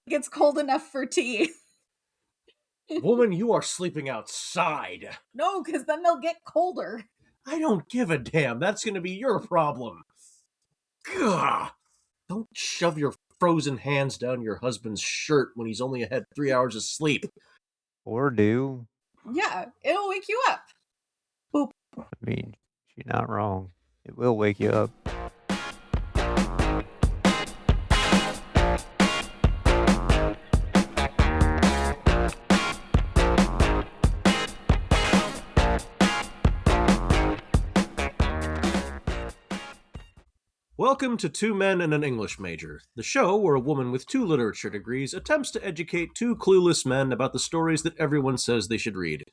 It's cold enough for tea. Woman, you are sleeping outside. No, because then they'll get colder. I don't give a damn. That's going to be your problem. Gah! Don't shove your frozen hands down your husband's shirt when he's only had 3 hours of sleep. Or do. Yeah, it'll wake you up. Boop. I mean, she's not wrong. It will wake you up. Welcome to Two Men and an English Major, the show where a woman with 2 literature degrees attempts to educate 2 clueless men about the stories that everyone says they should read.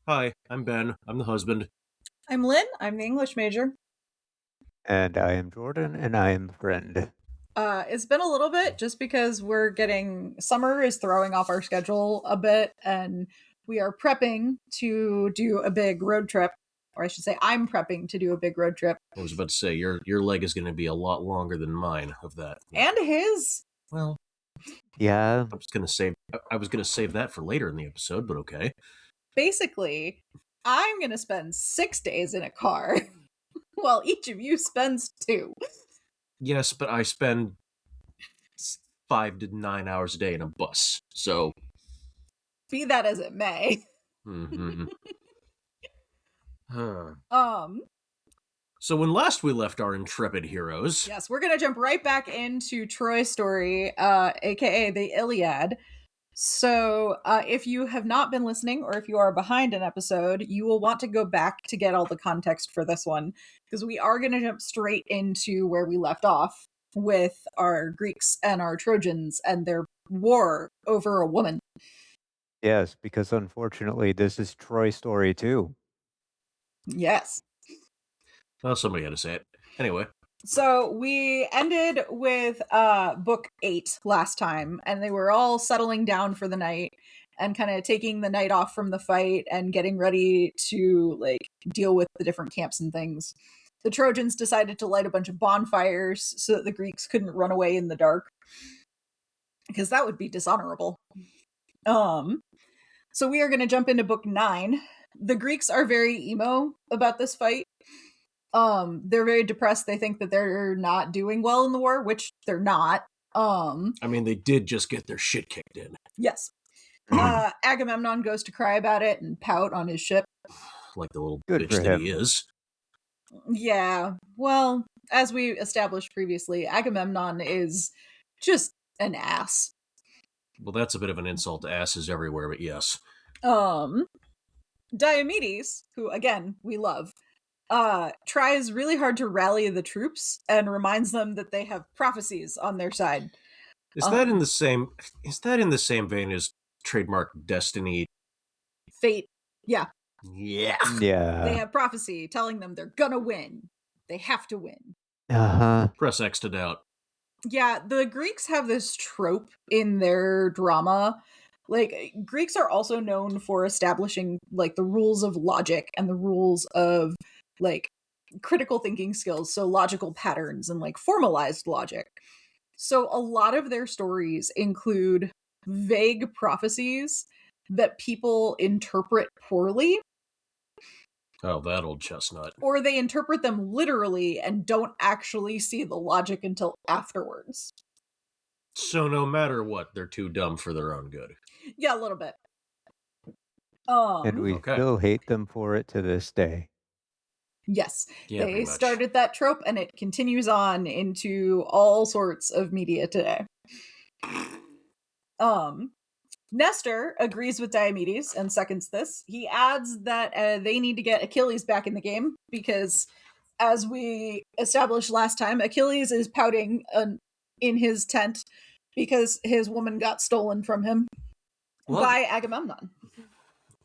Hi, I'm Ben. I'm the husband. I'm Lynn. I'm the English major. And I am Jordan, and I am the friend. It's been a little bit just because summer is throwing off our schedule a bit, and we are prepping to do a big road trip. Or I should say, I'm prepping to do a big road trip. I was about to say, your leg is going to be a lot longer than mine of that. And his. Well, yeah. I was going to save that for later in the episode, but okay. Basically, I'm going to spend 6 days in a car while each of you spends 2. Yes, but I spend 5 to 9 hours a day in a bus, so... Be that as it may. Mm-hmm. Huh. So when last we left our intrepid heroes... Yes, we're going to jump right back into Troy's story, aka the Iliad. So if you have not been listening, or if you are behind an episode, you will want to go back to get all the context for this one, because we are going to jump straight into where we left off with our Greeks and our Trojans and their war over a woman. Yes, because unfortunately, this is Troy's story too. Yes. Well, somebody had to say it. Anyway. So we ended with book 8 last time, and they were all settling down for the night and kind of taking the night off from the fight and getting ready to deal with the different camps and things. The Trojans decided to light a bunch of bonfires so that the Greeks couldn't run away in the dark, because that would be dishonorable. So we are going to jump into book 9. The Greeks are very emo about this fight. They're very depressed. They think that they're not doing well in the war, which they're not. I mean, they did just get their shit kicked in. Yes. Agamemnon goes to cry about it and pout on his ship. Like the little Good bitch for that him. he is. Yeah. Well, as we established previously, Agamemnon is just an ass. Well, that's a bit of an insult to asses everywhere, but yes. Diomedes, who, again, we love, tries really hard to rally the troops and reminds them that they have prophecies on their side. Is that in the same vein as trademark destiny? Fate. Yeah. Yeah. Yeah. They have prophecy telling them they're gonna win. They have to win. Uh-huh. Press X to doubt. Yeah, the Greeks have this trope in their drama. Greeks are also known for establishing, the rules of logic and the rules of, critical thinking skills, so logical patterns and, formalized logic. So a lot of their stories include vague prophecies that people interpret poorly. Oh, that old chestnut. Or they interpret them literally and don't actually see the logic until afterwards. So no matter what, they're too dumb for their own good. Yeah, a little bit. And we still hate them for it to this day. Yes. Yeah, they started that trope, and it continues on into all sorts of media today. Nestor agrees with Diomedes and seconds this. He adds that they need to get Achilles back in the game because, as we established last time, Achilles is pouting in his tent because his woman got stolen from him by Agamemnon.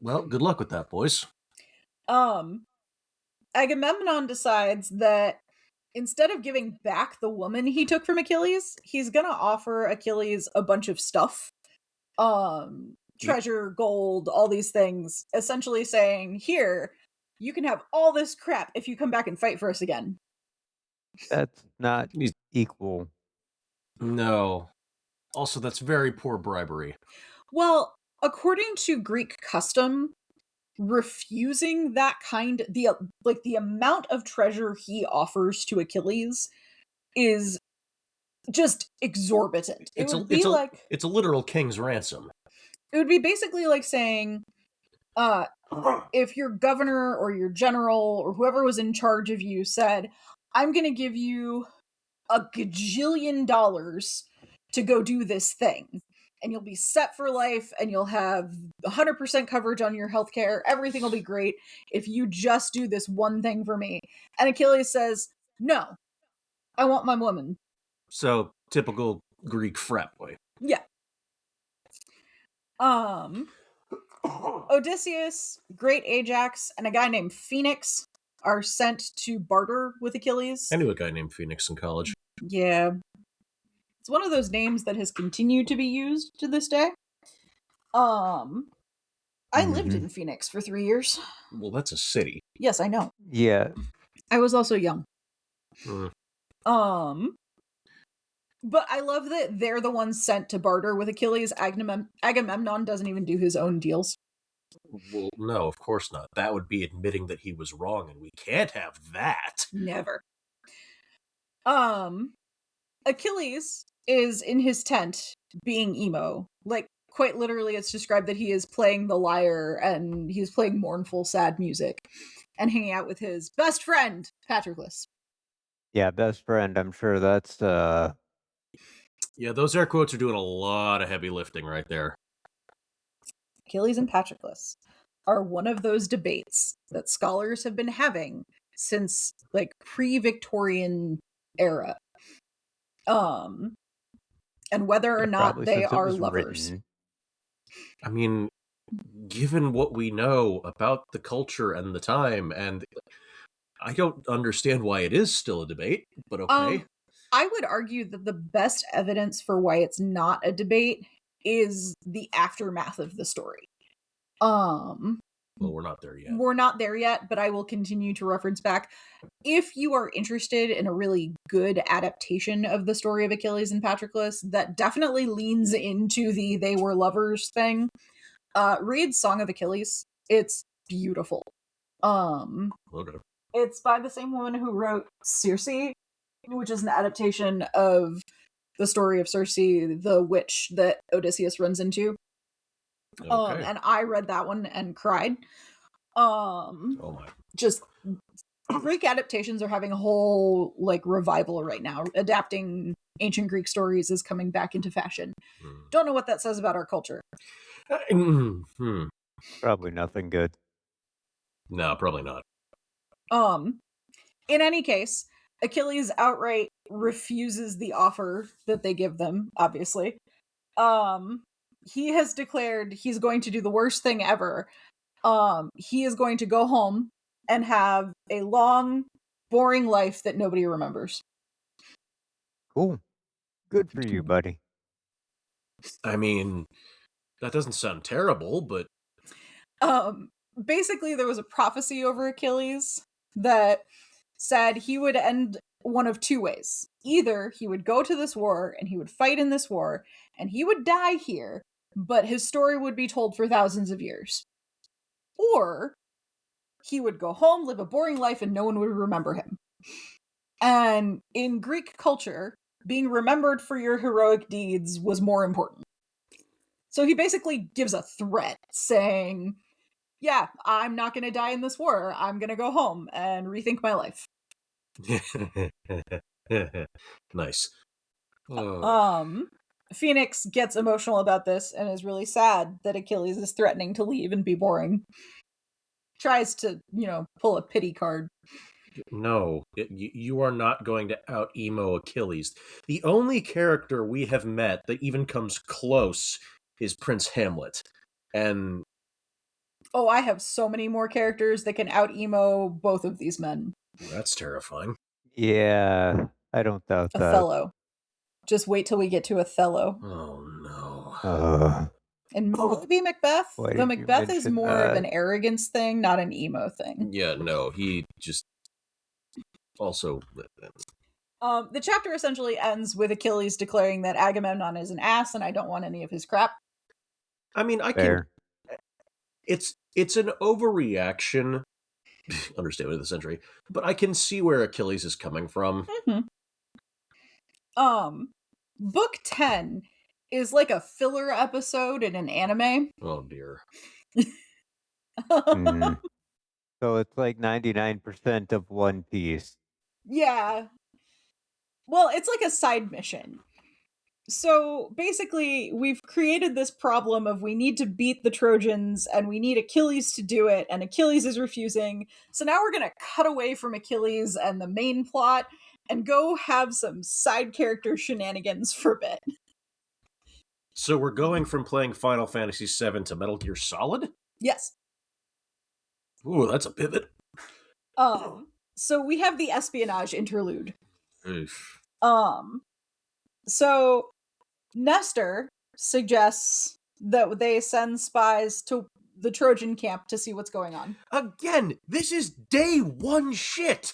Well, good luck with that, boys. Agamemnon decides that instead of giving back the woman he took from Achilles, he's gonna offer Achilles a bunch of stuff. Treasure, gold, all these things, essentially saying, here, you can have all this crap if you come back and fight for us again. That's not equal. No. Also, that's very poor bribery. Well, according to Greek custom, refusing that the amount of treasure he offers to Achilles is just exorbitant. It would be like it's a literal king's ransom. It would be basically like saying, if your governor or your general or whoever was in charge of you said, I'm going to give you a gajillion dollars to go do this thing, and you'll be set for life, and you'll have 100% coverage on your healthcare, everything will be great if you just do this one thing for me. And Achilles says, no, I want my woman. So, typical Greek frat boy. Yeah. Odysseus, Great Ajax, and a guy named Phoenix are sent to barter with Achilles. I knew a guy named Phoenix in college. Yeah. It's one of those names that has continued to be used to this day. I lived in Phoenix for 3 years. Well, that's a city. Yes, I know. Yeah. I was also young. Mm. But I love that they're the ones sent to barter with Achilles. Agamemnon doesn't even do his own deals. Well, no, of course not. That would be admitting that he was wrong, and we can't have that. Never. Achilles is in his tent being emo. Like, quite literally, it's described that he is playing the lyre and he's playing mournful, sad music and hanging out with his best friend, Patroclus. Yeah, best friend. I'm sure that's... Yeah, those air quotes are doing a lot of heavy lifting right there. Achilles and Patroclus are one of those debates that scholars have been having since, like, pre-Victorian era. And whether or not they are lovers. Written. I mean, given what we know about the culture and the time, and I don't understand why it is still a debate, but okay. I would argue that the best evidence for why it's not a debate is the aftermath of the story. Well, we're not there yet. We're not there yet, but I will continue to reference back. If you are interested in a really good adaptation of the story of Achilles and Patroclus that definitely leans into the they were lovers thing, read Song of Achilles. It's beautiful. Okay. It's by the same woman who wrote Circe, which is an adaptation of the story of Circe, the witch that Odysseus runs into. Okay. And I read that one and cried. Oh my. Just Greek adaptations are having a whole like revival right now. Adapting ancient Greek stories is coming back into fashion. Don't know what that says about our culture. Probably nothing good. No, probably not. In any case, Achilles outright refuses the offer that they give them, obviously. He has declared he's going to do the worst thing ever. He is going to go home and have a long, boring life that nobody remembers. Cool. Good for you, buddy. I mean, that doesn't sound terrible, but... Basically, there was a prophecy over Achilles that said he would end one of two ways. Either he would go to this war and he would fight in this war and he would die here, but his story would be told for thousands of years. Or he would go home, live a boring life, and no one would remember him. And in Greek culture, being remembered for your heroic deeds was more important. So he basically gives a threat saying, yeah, I'm not going to die in this war. I'm going to go home and rethink my life. Nice. Phoenix gets emotional about this and is really sad that Achilles is threatening to leave and be boring. Tries to, pull a pity card. No, you are not going to out-emo Achilles. The only character we have met that even comes close is Prince Hamlet. And... oh, I have so many more characters that can out-emo both of these men. That's terrifying. Yeah, I don't doubt that. Othello. Just wait till we get to Othello. Oh, no. And maybe Macbeth. Though Macbeth is more of an arrogance thing, not an emo thing. Yeah, no, he just... also... The chapter essentially ends with Achilles declaring that Agamemnon is an ass and I don't want any of his crap. I mean, Fair. It's an overreaction, understatement of the century, but I can see where Achilles is coming from. Mm-hmm. Book 10 is like a filler episode in an anime. Oh dear. So it's like 99% of One Piece. Yeah. Well, it's like a side mission. So basically, we've created this problem of we need to beat the Trojans and we need Achilles to do it, and Achilles is refusing. So now we're going to cut away from Achilles and the main plot and go have some side character shenanigans for a bit. So we're going from playing Final Fantasy VII to Metal Gear Solid? Yes. Ooh, that's a pivot. So we have the espionage interlude. Oof. So Nestor suggests that they send spies to the Trojan camp to see what's going on. Again, this is day one shit.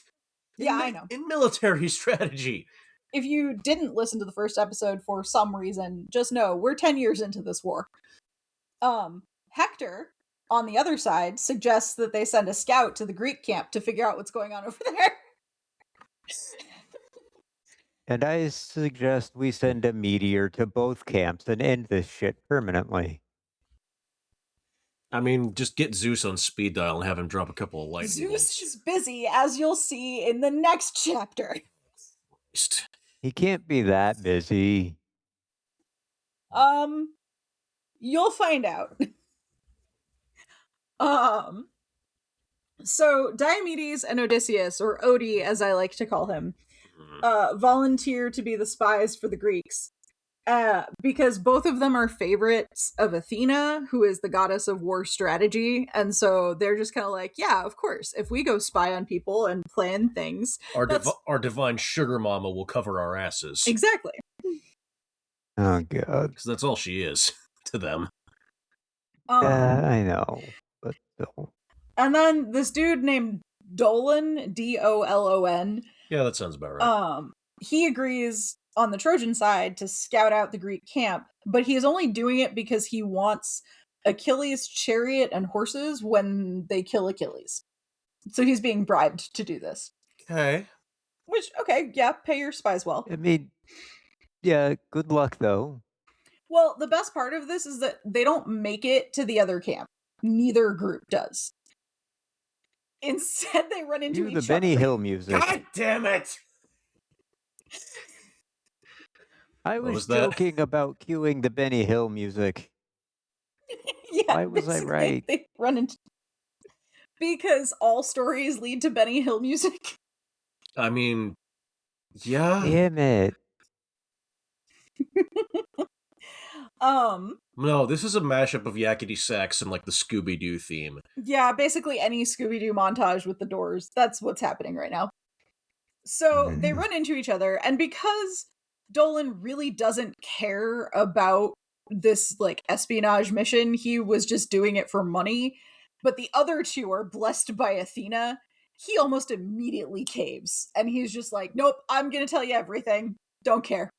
I know. In military strategy. If you didn't listen to the first episode for some reason, just know we're 10 years into this war. Hector, on the other side, suggests that they send a scout to the Greek camp to figure out what's going on over there. And I suggest we send a meteor to both camps and end this shit permanently. I mean, just get Zeus on speed dial and have him drop a couple of lightning bolts. Zeus is busy, as you'll see in the next chapter. He can't be that busy. You'll find out. So Diomedes and Odysseus, or Odie as I like to call him, volunteer to be the spies for the Greeks. Because both of them are favorites of Athena, who is the goddess of war strategy, and so they're just kind of like, yeah, of course, if we go spy on people and plan things, our divine sugar mama will cover our asses. Exactly. Oh god, because that's all she is to them. I know, but still. And then this dude named Dolon, Dolon. Yeah, that sounds about right. He agrees on the Trojan side to scout out the Greek camp, but he is only doing it because he wants Achilles' chariot and horses when they kill Achilles. So he's being bribed to do this. Okay. Which, okay, yeah, pay your spies well. I mean, yeah, good luck though. Well, the best part of this is that they don't make it to the other camp. Neither group does. Instead, they run into each other. The Benny Hill music. God damn it! I was joking about cueing the Benny Hill music. Yeah, why was I right? They run into because all stories lead to Benny Hill music. I mean, yeah. Damn it. No, this is a mashup of Yakety Sax and like the Scooby-Doo theme. Yeah, basically any Scooby-Doo montage with the Doors. That's what's happening right now. So they run into each other, and because Dolan really doesn't care about this like espionage mission, he was just doing it for money, but the other two are blessed by Athena, he almost immediately caves, and he's just like, nope, I'm gonna tell you everything. Don't care.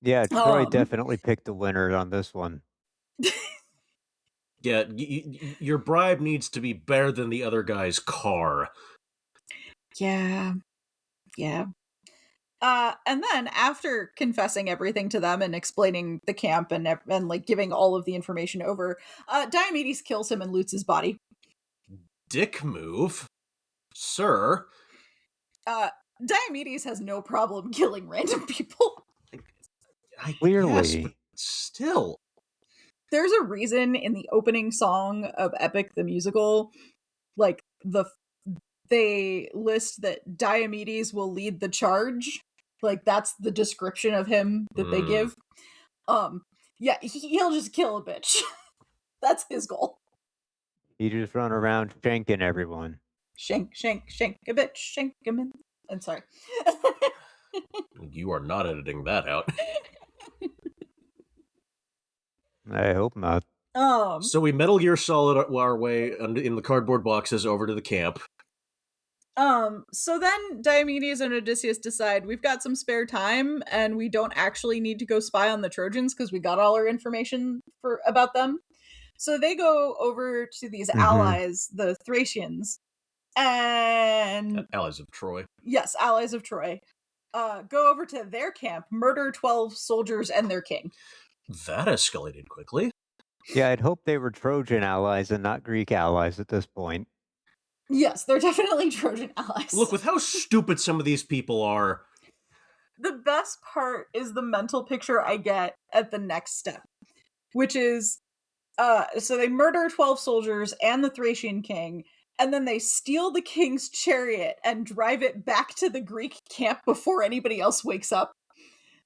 Yeah, Troy definitely picked the winner on this one. Yeah, your bribe needs to be better than the other guy's car. Yeah. And then after confessing everything to them and explaining the camp and like giving all of the information over, Diomedes kills him and loots his body. Dick move, sir. Diomedes has no problem killing random people. Clearly. Guess, but still. There's a reason in the opening song of Epic the Musical, like they list that Diomedes will lead the charge. Like that's the description of him that they give. Yeah, he'll just kill a bitch. That's his goal. He just run around shanking everyone. Shank a bitch, shank him in. I'm sorry. You are not editing that out. I hope not. So we Metal Gear Solid our way in the cardboard boxes over to the camp. So then Diomedes and Odysseus decide we've got some spare time and we don't actually need to go spy on the Trojans because we got all our information about them. So they go over to these allies, the Thracians, and Allies of Troy. Yes, allies of Troy. Go over to their camp, murder 12 soldiers and their king. That escalated quickly. Yeah, I'd hope they were Trojan allies and not Greek allies at this point. Yes, they're definitely Trojan allies. Look, with how stupid some of these people are. The best part is the mental picture I get at the next step, which is, so they murder 12 soldiers and the Thracian king, and then they steal the king's chariot and drive it back to the Greek camp before anybody else wakes up.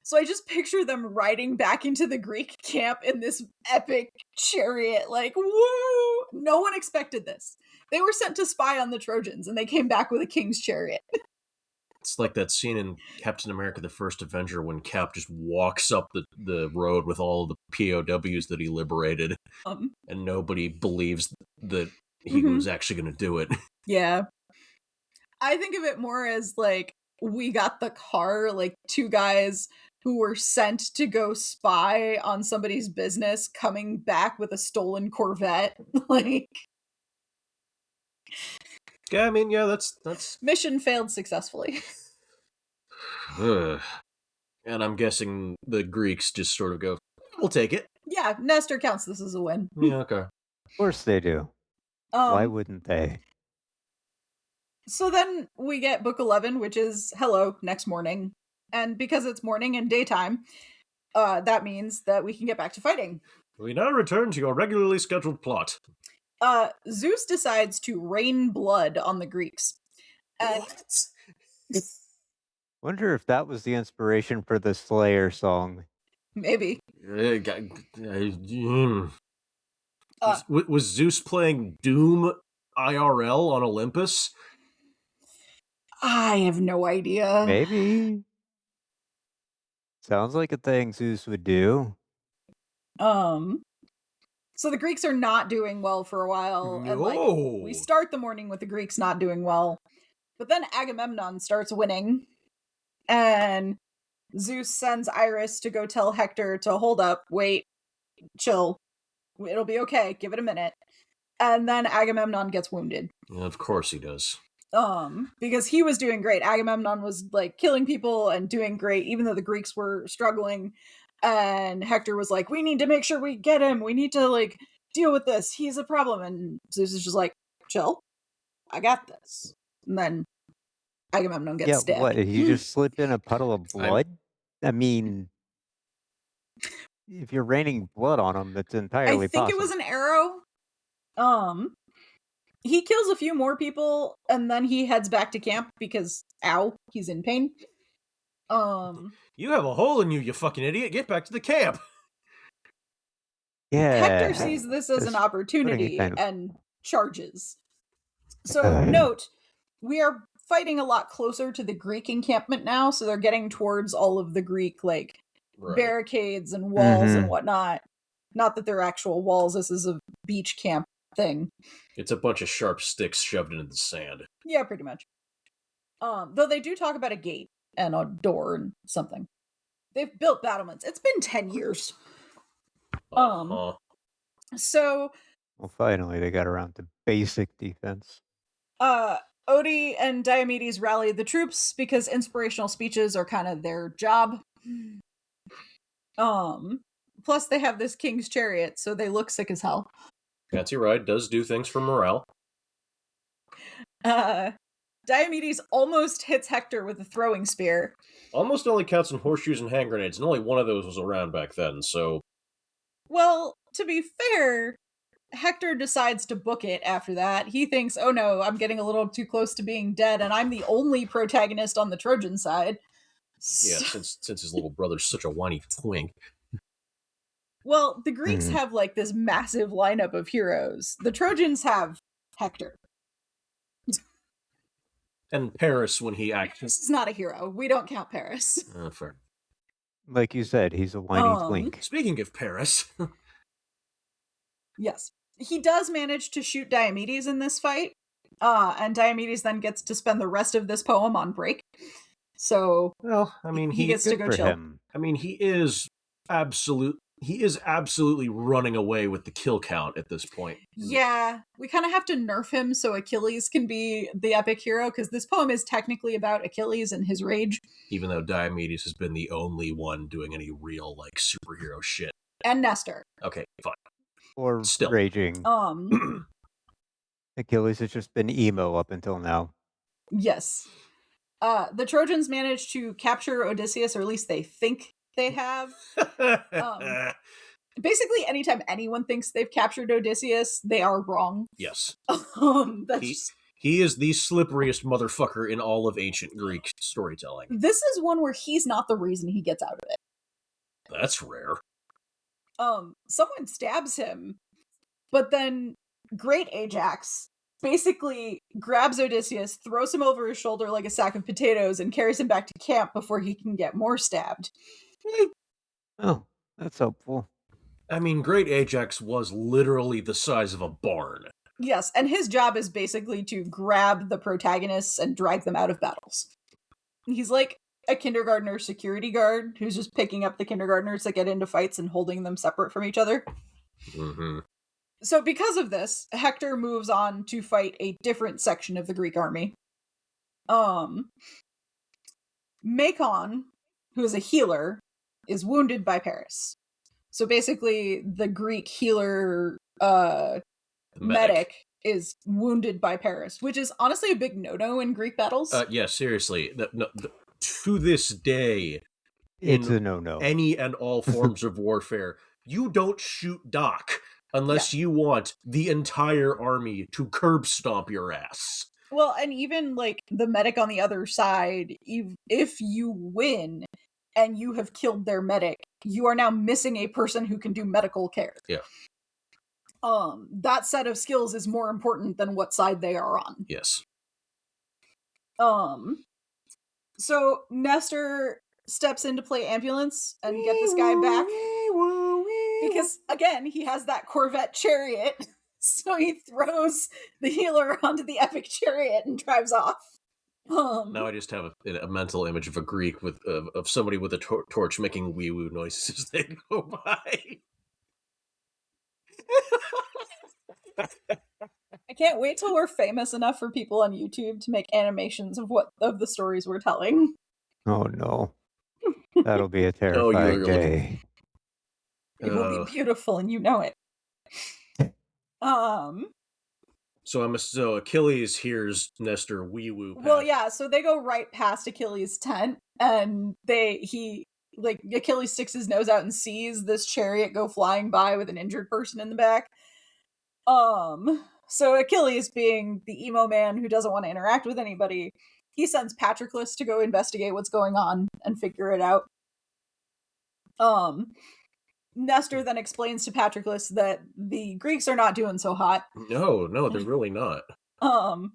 So I just picture them riding back into the Greek camp in this epic chariot, like, woo! No one expected this. They were sent to spy on the Trojans, and they came back with a king's chariot. It's like that scene in Captain America the First Avenger when Cap just walks up the road with all the POWs that he liberated, and nobody believes that he was actually going to do it. Yeah. I think of it more as, like, we got the car, like, two guys who were sent to go spy on somebody's business coming back with a stolen Corvette. Like, Yeah, I mean, yeah, that's mission failed successfully. And I'm guessing the Greeks just sort of go, we'll take it. Yeah, Nestor counts this as a win. Yeah, okay. Of course they do. Why wouldn't they? So then we get book 11, which is hello, next morning. And because it's morning and daytime, that means that we can get back to fighting. We now return to your regularly scheduled plot. Zeus decides to rain blood on the Greeks. And What? Wonder if that was the inspiration for the Slayer song. Maybe. Was Zeus playing Doom IRL on Olympus? I have no idea. Maybe. Sounds like a thing Zeus would do. So the Greeks are not doing well for a while. No. And like, we start the morning with the Greeks not doing well. But then Agamemnon starts winning. And Zeus sends Iris to go tell Hector to hold up, wait, chill. It'll be okay. Give it a minute. And then Agamemnon gets wounded. Yeah, of course he does. Because he was doing great. Agamemnon was like killing people and doing great, even though the Greeks were struggling. And Hector was like, we need to make sure we get him. We need to like deal with this. He's a problem. And Zeus is just like, chill. I got this. And then Agamemnon gets stabbed. What? He just slipped in a puddle of blood? I mean, if you're raining blood on him, that's entirely possible. I think it was an arrow. He kills a few more people and then he heads back to camp because, ow, he's in pain. You have a hole in you, you fucking idiot. Get back to the camp. Yeah. Hector sees this as an opportunity and charges. So, note, we are fighting a lot closer to the Greek encampment now, so they're getting towards all of the Greek, like, barricades and walls and whatnot. Not that they're actual walls, this is a beach camp thing. It's a bunch of sharp sticks shoved into the sand. Yeah, pretty much. Though they do talk about a gate and a door and something. They've built battlements. It's been 10 years. So... Well, finally they got around to basic defense. Odie and Diomedes rally the troops because inspirational speeches are kind of their job. Plus they have this king's chariot, so they look sick as hell. Fancy Ride does do things for morale. Diomedes almost hits Hector with a throwing spear. Almost only counts in horseshoes and hand grenades, and only one of those was around back then, so... Well, to be fair, Hector decides to book it after that. He thinks, oh no, I'm getting a little too close to being dead, and I'm the only protagonist on the Trojan side. Yeah, since his little brother's such a whiny twink. Well, the Greeks have, like, this massive lineup of heroes. The Trojans have Hector. And Paris when he acts. Paris is not a hero. We don't count Paris. Fair. Like you said, he's a whiny twink. Speaking of Paris... Yes. He does manage to shoot Diomedes in this fight. And Diomedes then gets to spend the rest of this poem on break. So, well, I mean, he gets to go chill. Him. I mean, he is absolutely running away with the kill count at this point. Yeah, we kind of have to nerf him so Achilles can be the epic hero, because this poem is technically about Achilles and his rage. Even though Diomedes has been the only one doing any real, like, superhero shit. And Nestor. Okay, fine. Or Still. raging. Achilles has just been emo up until now. Yes. The Trojans managed to capture Odysseus, or at least they think they have. Basically, anytime anyone thinks they've captured Odysseus, they are wrong. Yes. He is the slipperiest motherfucker in all of ancient Greek storytelling. This is one where he's not the reason he gets out of it. That's rare. Someone stabs him, but then great Ajax basically grabs Odysseus, throws him over his shoulder like a sack of potatoes, and carries him back to camp before he can get more stabbed. Oh, that's helpful. I mean, great Ajax was literally the size of a barn. Yes, and his job is basically to grab the protagonists and drag them out of battles. He's like a kindergartner security guard who's just picking up the kindergartners that get into fights and holding them separate from each other. Mm-hmm. So because of this, Hector moves on to fight a different section of the Greek army. Macon, who is a healer, is wounded by Paris. So basically, the Greek healer medic is wounded by Paris, which is honestly a big no-no in Greek battles. Yeah, seriously. To this day, it's a no-no. Any and all forms of warfare, you don't shoot Doc unless you want the entire army to curb stomp your ass. Well, and even like the medic on the other side, if you win and you have killed their medic, you are now missing a person who can do medical care. Yeah. That set of skills is more important than what side they are on. Yes. So Nestor steps in to play ambulance and get this guy back. Because, again, he has that Corvette chariot. So he throws the healer onto the epic chariot and drives off. Now I just have a mental image of a Greek of somebody with a torch making wee-woo noises as they go by. I can't wait till we're famous enough for people on YouTube to make animations of the stories we're telling. Oh no. That'll be a terrifying day. It will be beautiful and you know it. So Achilles hears Nestor wee-woo. Well, yeah, so they go right past Achilles' tent and Achilles sticks his nose out and sees this chariot go flying by with an injured person in the back. So Achilles, being the emo man who doesn't want to interact with anybody, he sends Patroclus to go investigate what's going on and figure it out. Nestor then explains to Patroclus that the Greeks are not doing so hot. No, they're really not. Kind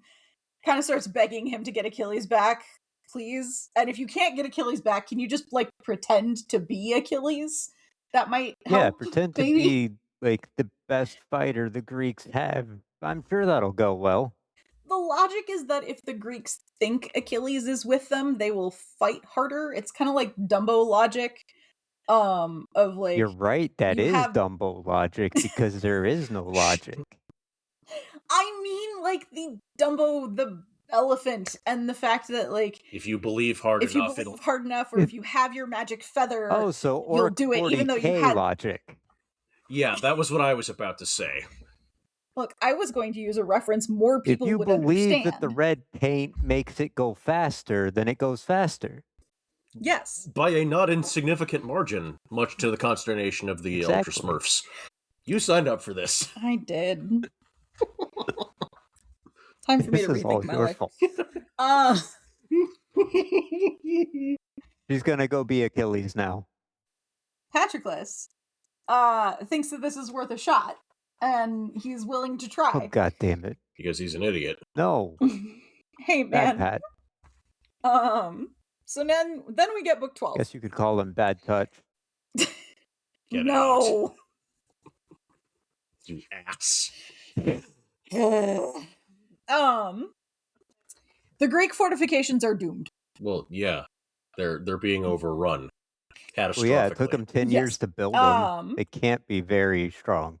of starts begging him to get Achilles back, please. And if you can't get Achilles back, can you just pretend to be Achilles? That might help. Yeah, pretend to be like the best fighter the Greeks have. I'm sure that'll go well. The logic is that if the Greeks think Achilles is with them, they will fight harder. It's kind of like Dumbo logic. Of like, you're right, that is Dumbo logic because there is no logic. I mean, like the Dumbo the elephant, and the fact that like if you believe hard enough, or if you have your magic feather, you'll do it even though you had logic. Yeah, that was what I was about to say. Look, I was going to use a reference more people would understand. If you believe that the red paint makes it go faster, then it goes faster. Yes. By a not insignificant margin, much to the consternation of the Ultra Smurfs. You signed up for this. I did. Time for me to rethink my life. She's gonna go be Achilles now. Patroclus thinks that this is worth a shot, and he's willing to try. Oh, God damn it. Because he's an idiot. No. Hey, man. Bad Pat. So then we get book 12. Guess you could call him Bad Touch. No. You ass. The Greek fortifications are doomed. Well, yeah, they're being overrun catastrophically. Well, yeah, it took them 10 years to build them. They can't be very strong.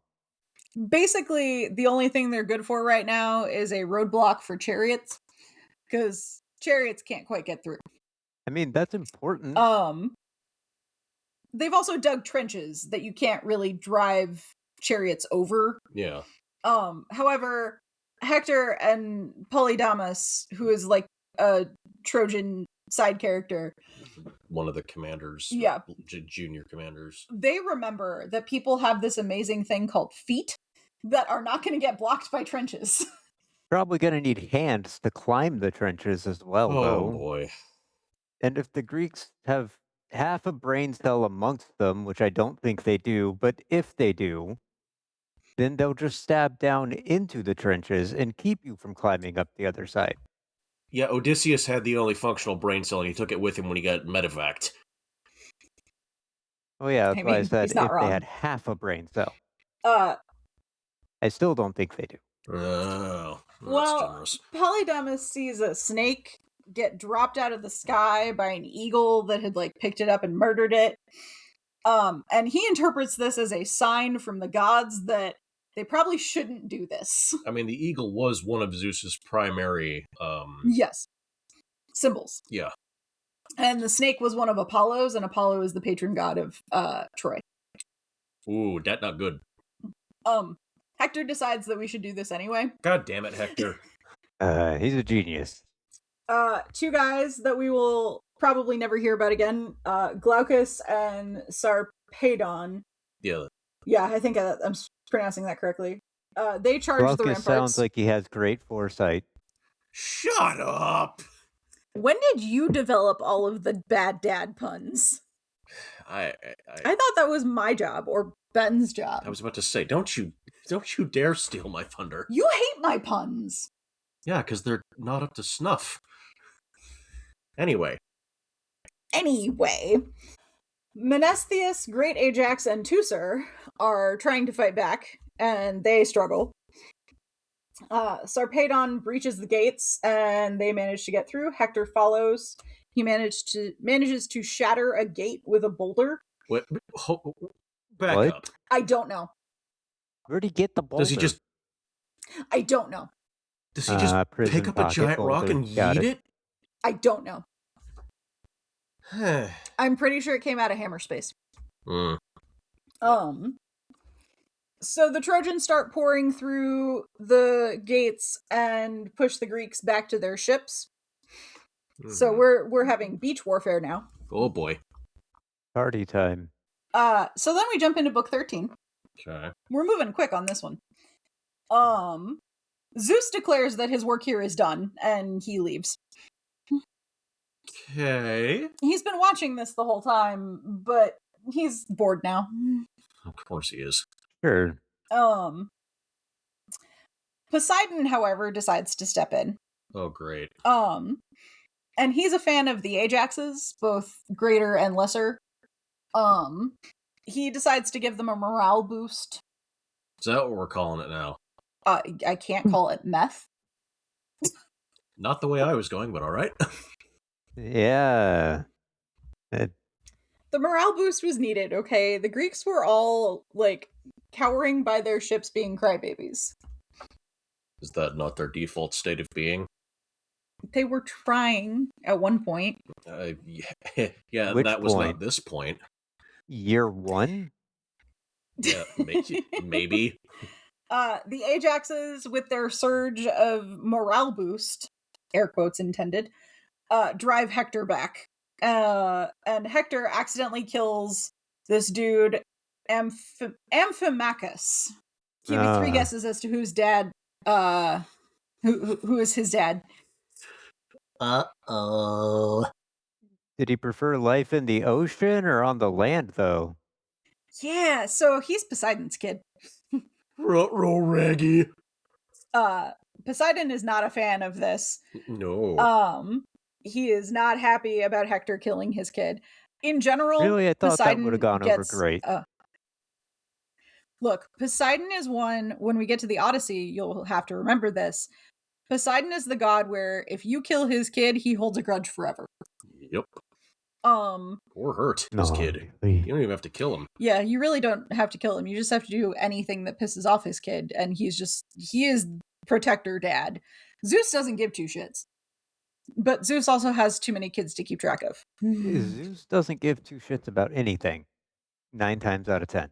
Basically, the only thing they're good for right now is a roadblock for chariots, because chariots can't quite get through. I mean, that's important. They've also dug trenches that you can't really drive chariots over. Yeah. However, Hector and Polydamas, who is like a Trojan side character, one of the commanders, junior commanders, they remember that people have this amazing thing called feet that are not going to get blocked by trenches. Probably going to need hands to climb the trenches as well, though. Oh boy. And if the Greeks have half a brain cell amongst them, which I don't think they do, but if they do, then they'll just stab down into the trenches and keep you from climbing up the other side. Yeah, Odysseus had the only functional brain cell, and he took it with him when he got medevaced. Oh yeah, that's why I said if they had half a brain cell. I still don't think they do. Oh, well, generous. Polydamas sees a snake get dropped out of the sky by an eagle that had like picked it up and murdered it. And he interprets this as a sign from the gods that they probably shouldn't do this. I mean, the eagle was one of Zeus's primary yes, symbols. Yeah. And the snake was one of Apollo's, and Apollo is the patron god of Troy. Ooh, that not good. Hector decides that we should do this anyway. God damn it, Hector. He's a genius. Two guys that we will probably never hear about again, Glaucus and Sarpedon. Yeah. Yeah, I think I'm pronouncing that correctly. They charge Glaucus the ramparts. Sounds like he has great foresight. Shut up! When did you develop all of the bad dad puns? I thought that was my job or Ben's job. I was about to say, don't you dare steal my thunder. You hate my puns. Yeah, because they're not up to snuff. Anyway, Menestheus, Great Ajax, and Teucer are trying to fight back, and they struggle. Sarpedon breaches the gates, and they manage to get through. Hector follows. He manages to shatter a gate with a boulder. What? Back up. I don't know. Where'd he get the boulder? Does he just? I don't know. Does he just pick up a giant rock and yeet it? I don't know. I'm pretty sure it came out of hammer space. So the Trojans start pouring through the gates and push the Greeks back to their ships. Mm-hmm. So we're having beach warfare now. Oh boy. Party time. So then we jump into book 13. Okay. We're moving quick on this one. Zeus declares that his work here is done, and he leaves. Okay. He's been watching this the whole time, but he's bored now. Of course he is. Sure. Poseidon, however, decides to step in. Oh, great. And he's a fan of the Ajaxes, both greater and lesser. He decides to give them a morale boost. Is that what we're calling it now? I can't call it meth. Not the way I was going, but all right. Yeah. The morale boost was needed, okay? The Greeks were all, like, cowering by their ships being crybabies. Is that not their default state of being? They were trying at one point. Yeah, Which that was point? not this point. Year one? Yeah, maybe. The Ajaxes, with their surge of morale boost, air quotes intended, drive Hector back. And Hector accidentally kills this dude, Amphimachus. Give me 3 guesses as to whose dad, who is his dad. Uh-oh. Did he prefer life in the ocean or on the land, though? Yeah, so he's Poseidon's kid. Ruh-roh, Raggy. Poseidon is not a fan of this. No. He is not happy about Hector killing his kid. In general, really, I thought Poseidon that would have gone over great. Look, Poseidon is one, when we get to the Odyssey, you'll have to remember this. Poseidon is the god where if you kill his kid, he holds a grudge forever. Yep. Or hurt his kid. Really? You don't even have to kill him. Yeah, you really don't have to kill him. You just have to do anything that pisses off his kid, and he is protector dad. Zeus doesn't give two shits. But Zeus also has too many kids to keep track of. Zeus doesn't give two shits about anything. 9 times out of 10.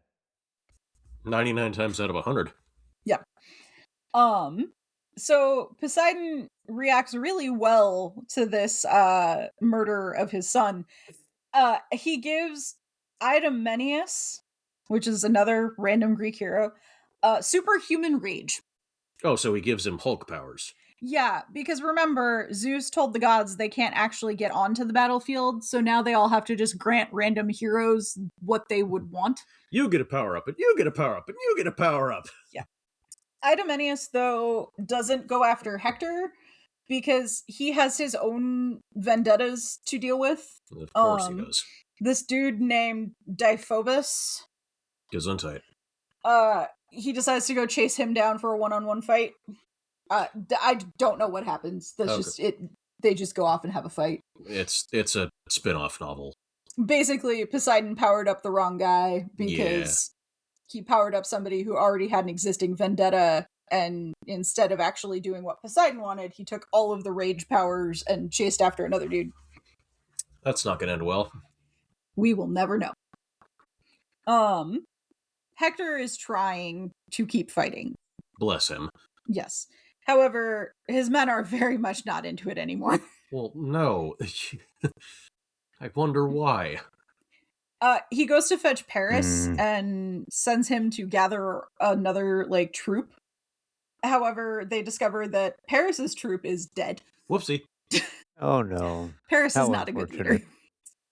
99 times out of 100. Yeah. So Poseidon reacts really well to this murder of his son. He gives Idomeneus, which is another random Greek hero, superhuman rage. Oh, so he gives him Hulk powers. Yeah, because remember, Zeus told the gods they can't actually get onto the battlefield, so now they all have to just grant random heroes what they would want. You get a power up, and you get a power up, and you get a power up. Yeah. Idomeneus, though, doesn't go after Hector because he has his own vendettas to deal with. Of course he does. This dude named Deiphobus. Gesundheit. He decides to go chase him down for a one-on-one fight. I don't know what happens. That's just it. They just go off and have a fight. It's a spin-off novel. Basically, Poseidon powered up the wrong guy because he powered up somebody who already had an existing vendetta, and instead of actually doing what Poseidon wanted, he took all of the rage powers and chased after another dude. That's not gonna end well. We will never know. Hector is trying to keep fighting. Bless him. Yes. However, his men are very much not into it anymore. Well, no. I wonder why. He goes to fetch Paris and sends him to gather another, troop. However, they discover that Paris's troop is dead. Whoopsie. Oh, no. Paris How is not a good leader.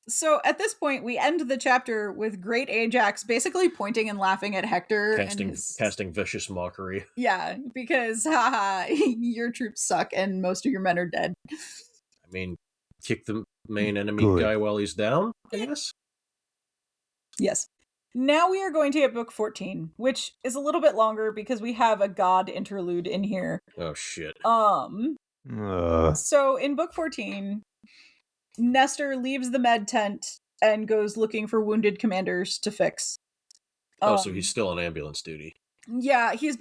So at this point, we end the chapter with great Ajax basically pointing and laughing at Hector. Casting vicious mockery. Yeah, because, haha, your troops suck and most of your men are dead. I mean, kick the main enemy guy while he's down, I guess? Yes. Now we are going to get book 14, which is a little bit longer because we have a god interlude in here. Oh, shit. So in book 14... Nestor leaves the med tent and goes looking for wounded commanders to fix. So he's still on ambulance duty. Yeah, he is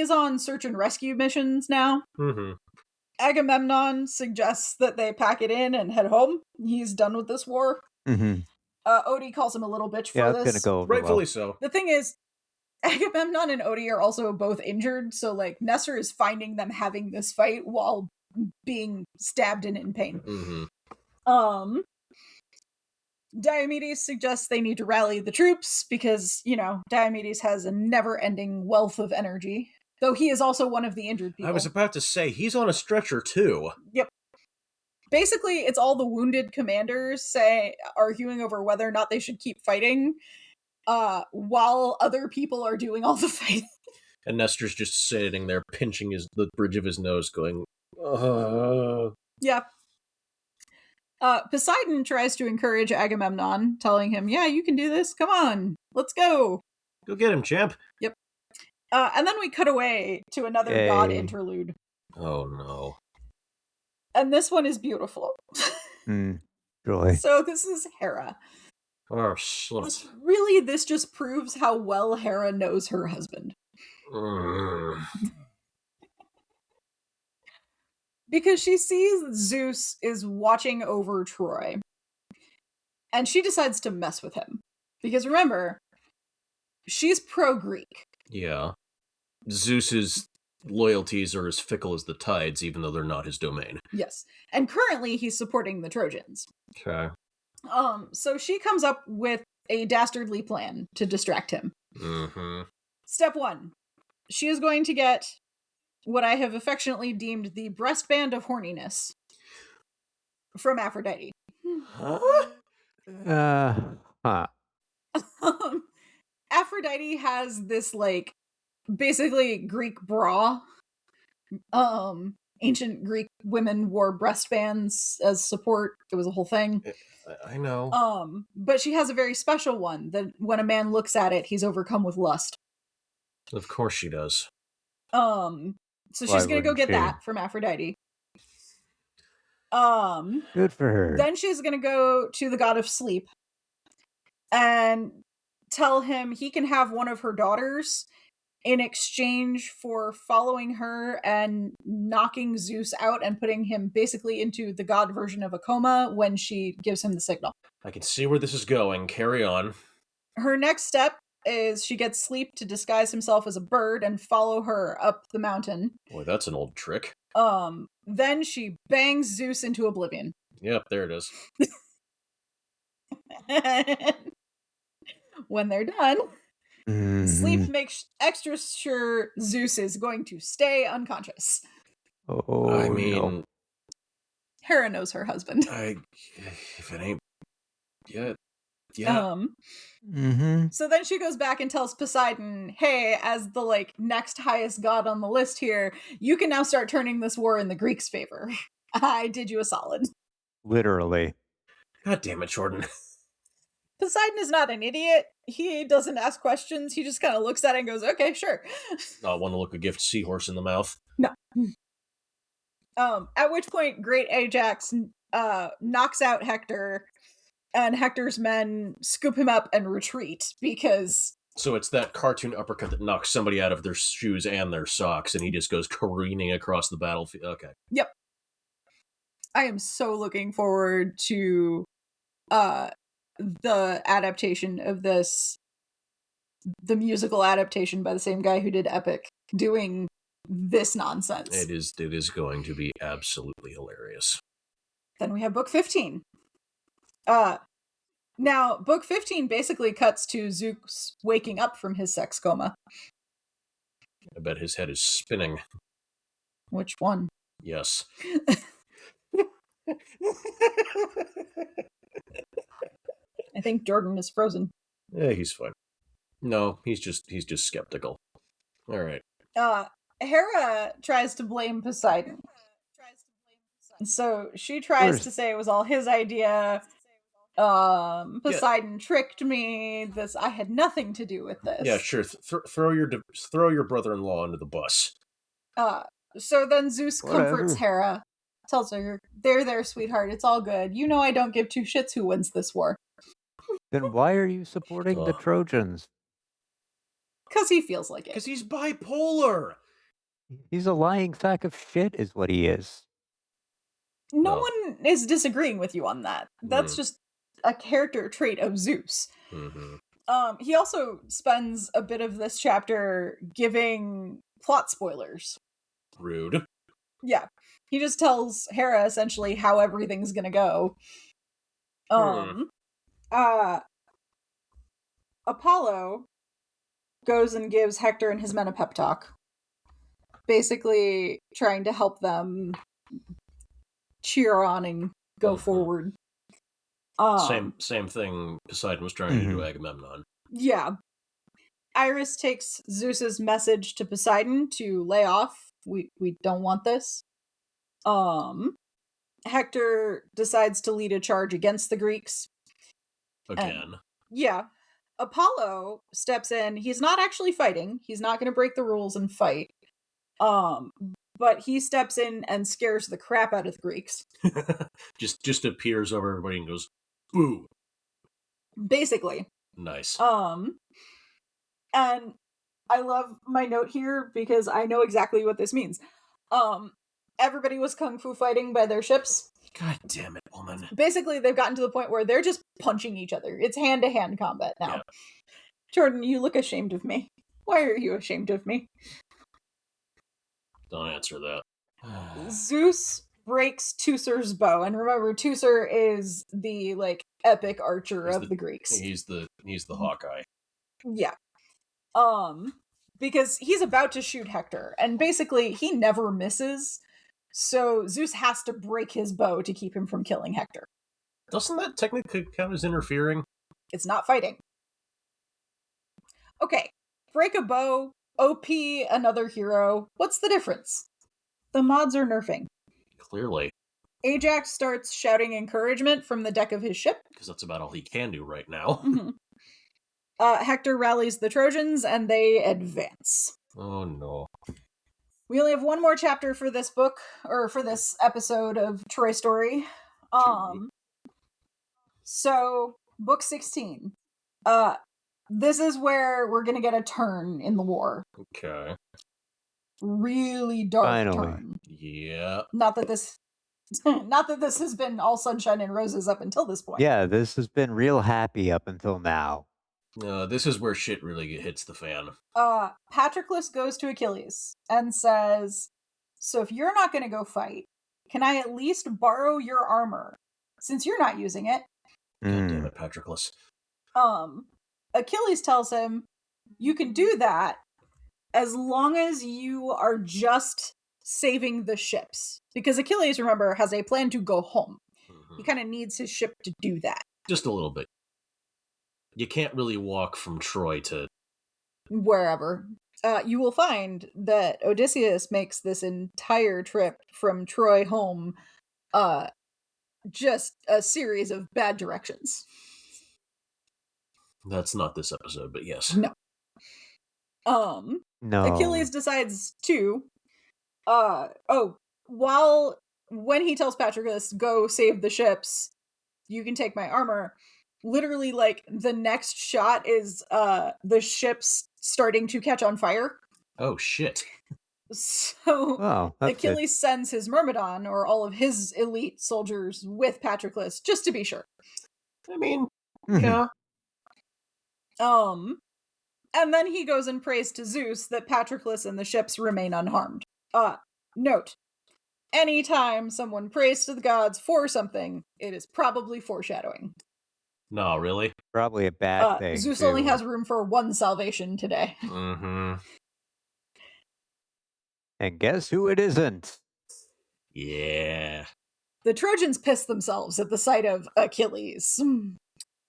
on search and rescue missions now. Mm-hmm. Agamemnon suggests that they pack it in and head home. He's done with this war. Mm-hmm. Odie calls him a little bitch for this. this. Gonna go over Rightfully so. The thing is, Agamemnon and Odie are also both injured, so Nestor is finding them having this fight while being stabbed and in pain. Mm-hmm. Diomedes suggests they need to rally the troops because, Diomedes has a never-ending wealth of energy, though he is also one of the injured people. I was about to say, he's on a stretcher too. Yep. Basically, it's all the wounded commanders arguing over whether or not they should keep fighting, while other people are doing all the fighting. And Nestor's just sitting there pinching the bridge of his nose going, Yeah. Poseidon tries to encourage Agamemnon, telling him, yeah, you can do this. Come on, let's go. Go get him, champ. Yep. And then we cut away to another god interlude. Oh, no. And this one is beautiful. Really? So this is Hera. Oh, shit. Really, this just proves how well Hera knows her husband. Because she sees Zeus is watching over Troy. And she decides to mess with him. Because remember, she's pro-Greek. Yeah. Zeus's loyalties are as fickle as the tides, even though they're not his domain. Yes. And currently he's supporting the Trojans. Okay. So she comes up with a dastardly plan to distract him. Mm-hmm. Step 1. She is going to get what I have affectionately deemed the breastband of horniness from Aphrodite. Aphrodite has this, basically Greek bra. Ancient Greek women wore breastbands as support. It was a whole thing. I know. But she has a very special one that when a man looks at it, he's overcome with lust. Of course she does. So Why she's gonna go wouldn't get she? that from Aphrodite. Good for her. Then she's gonna go to the god of sleep and tell him he can have one of her daughters in exchange for following her and knocking Zeus out and putting him basically into the god version of a coma when she gives him the signal. I can see where this is going. Carry on. Her next step is she gets Sleep to disguise himself as a bird and follow her up the mountain. Boy, that's an old trick. Then she bangs Zeus into oblivion. Yep, there it is. When they're done, Sleep Mhm. makes extra sure Zeus is going to stay unconscious. Oh, I no. mean, Hera knows her husband. if it ain't, yeah. Mm-hmm. So then she goes back and tells Poseidon, hey, as the like next highest god on the list here, you can now start turning this war in the Greeks' favor. I did you a solid. Literally. God damn it, Jordan. Poseidon is not an idiot. He doesn't ask questions. He just kind of looks at it and goes, okay, sure. Not want to look a gift seahorse in the mouth. No. At which point, Great Ajax knocks out Hector, and Hector's men scoop him up and retreat because... So it's that cartoon uppercut that knocks somebody out of their shoes and their socks, and he just goes careening across the battlefield. Okay. Yep. I am so looking forward to the adaptation of this, the musical adaptation by the same guy who did Epic, doing this nonsense. It is going to be absolutely hilarious. Then we have book 15. Now, book 15 basically cuts to Zeus waking up from his sex coma. I bet his head is spinning. Which one? Yes. I think Jordan is frozen. Yeah, he's fine. No, he's just skeptical. All right. Hera tries to blame Poseidon. So she tries to say it was all his idea. Poseidon tricked me. I had nothing to do with this. Yeah, sure. Throw your brother-in-law under the bus. So then Zeus comforts Hera, tells her, "There, sweetheart. It's all good. You know I don't give two shits who wins this war." Then why are you supporting the Trojans? Because he feels like it. Because he's bipolar. He's a lying sack of shit, is what he is. No one is disagreeing with you on that. That's just a character trait of Zeus. Mm-hmm. He also spends a bit of this chapter giving plot spoilers. Rude. Yeah. He just tells Hera essentially how everything's gonna go. Apollo goes and gives Hector and his men a pep talk. Basically trying to help them cheer on and go forward. Same thing Poseidon was trying to do to Agamemnon. Yeah. Iris takes Zeus's message to Poseidon to lay off. We don't want this. Hector decides to lead a charge against the Greeks. Again. Yeah. Apollo steps in. He's not actually fighting. He's not going to break the rules and fight. But he steps in and scares the crap out of the Greeks. just appears over everybody and goes, boo. Basically. Nice. And I love my note here because I know exactly what this means. Everybody was kung fu fighting by their ships. God damn it, woman. Basically, they've gotten to the point where they're just punching each other. It's hand-to-hand combat now. Yeah. Jordan, you look ashamed of me. Why are you ashamed of me? Don't answer that. Zeus breaks Teucer's bow, and remember, Teucer is the epic archer of the Greeks. He's the Hawkeye. Yeah. Because he's about to shoot Hector, and basically he never misses. So Zeus has to break his bow to keep him from killing Hector. Doesn't that technically count as interfering? It's not fighting. Okay, break a bow, OP another hero. What's the difference? The mods are nerfing. Clearly. Ajax starts shouting encouragement from the deck of his ship. Because that's about all he can do right now. Mm-hmm. Hector rallies the Trojans, and they advance. Oh no. We only have one more chapter for this book, or for this episode of Troy Story. So, book 16. This is where we're gonna get a turn in the war. Okay. Really dark turn. Yeah. Not that this has been all sunshine and roses up until this point. Yeah, this has been real happy up until now. This is where shit really hits the fan. Patroclus goes to Achilles and says, so if you're not going to go fight, can I at least borrow your armor, since you're not using it? God damn it, Patroclus. Achilles tells him, you can do that as long as you are just saving the ships. Because Achilles, remember, has a plan to go home. Mm-hmm. He kind of needs his ship to do that. Just a little bit. You can't really walk from Troy to wherever. You will find that Odysseus makes this entire trip from Troy home just a series of bad directions. That's not this episode, but yes. No. No. Achilles decides to when he tells Patroclus, go save the ships, you can take my armor, literally, like, the next shot is the ships starting to catch on fire. Oh, shit. So Achilles sends his Myrmidon, or all of his elite soldiers, with Patroclus, just to be sure. I mean, yeah. And then he goes and prays to Zeus that Patroclus and the ships remain unharmed. Note, anytime someone prays to the gods for something, it is probably foreshadowing. No, really? Probably a bad thing. Zeus only has room for one salvation today. Mm-hmm. And guess who it isn't? Yeah. The Trojans piss themselves at the sight of Achilles.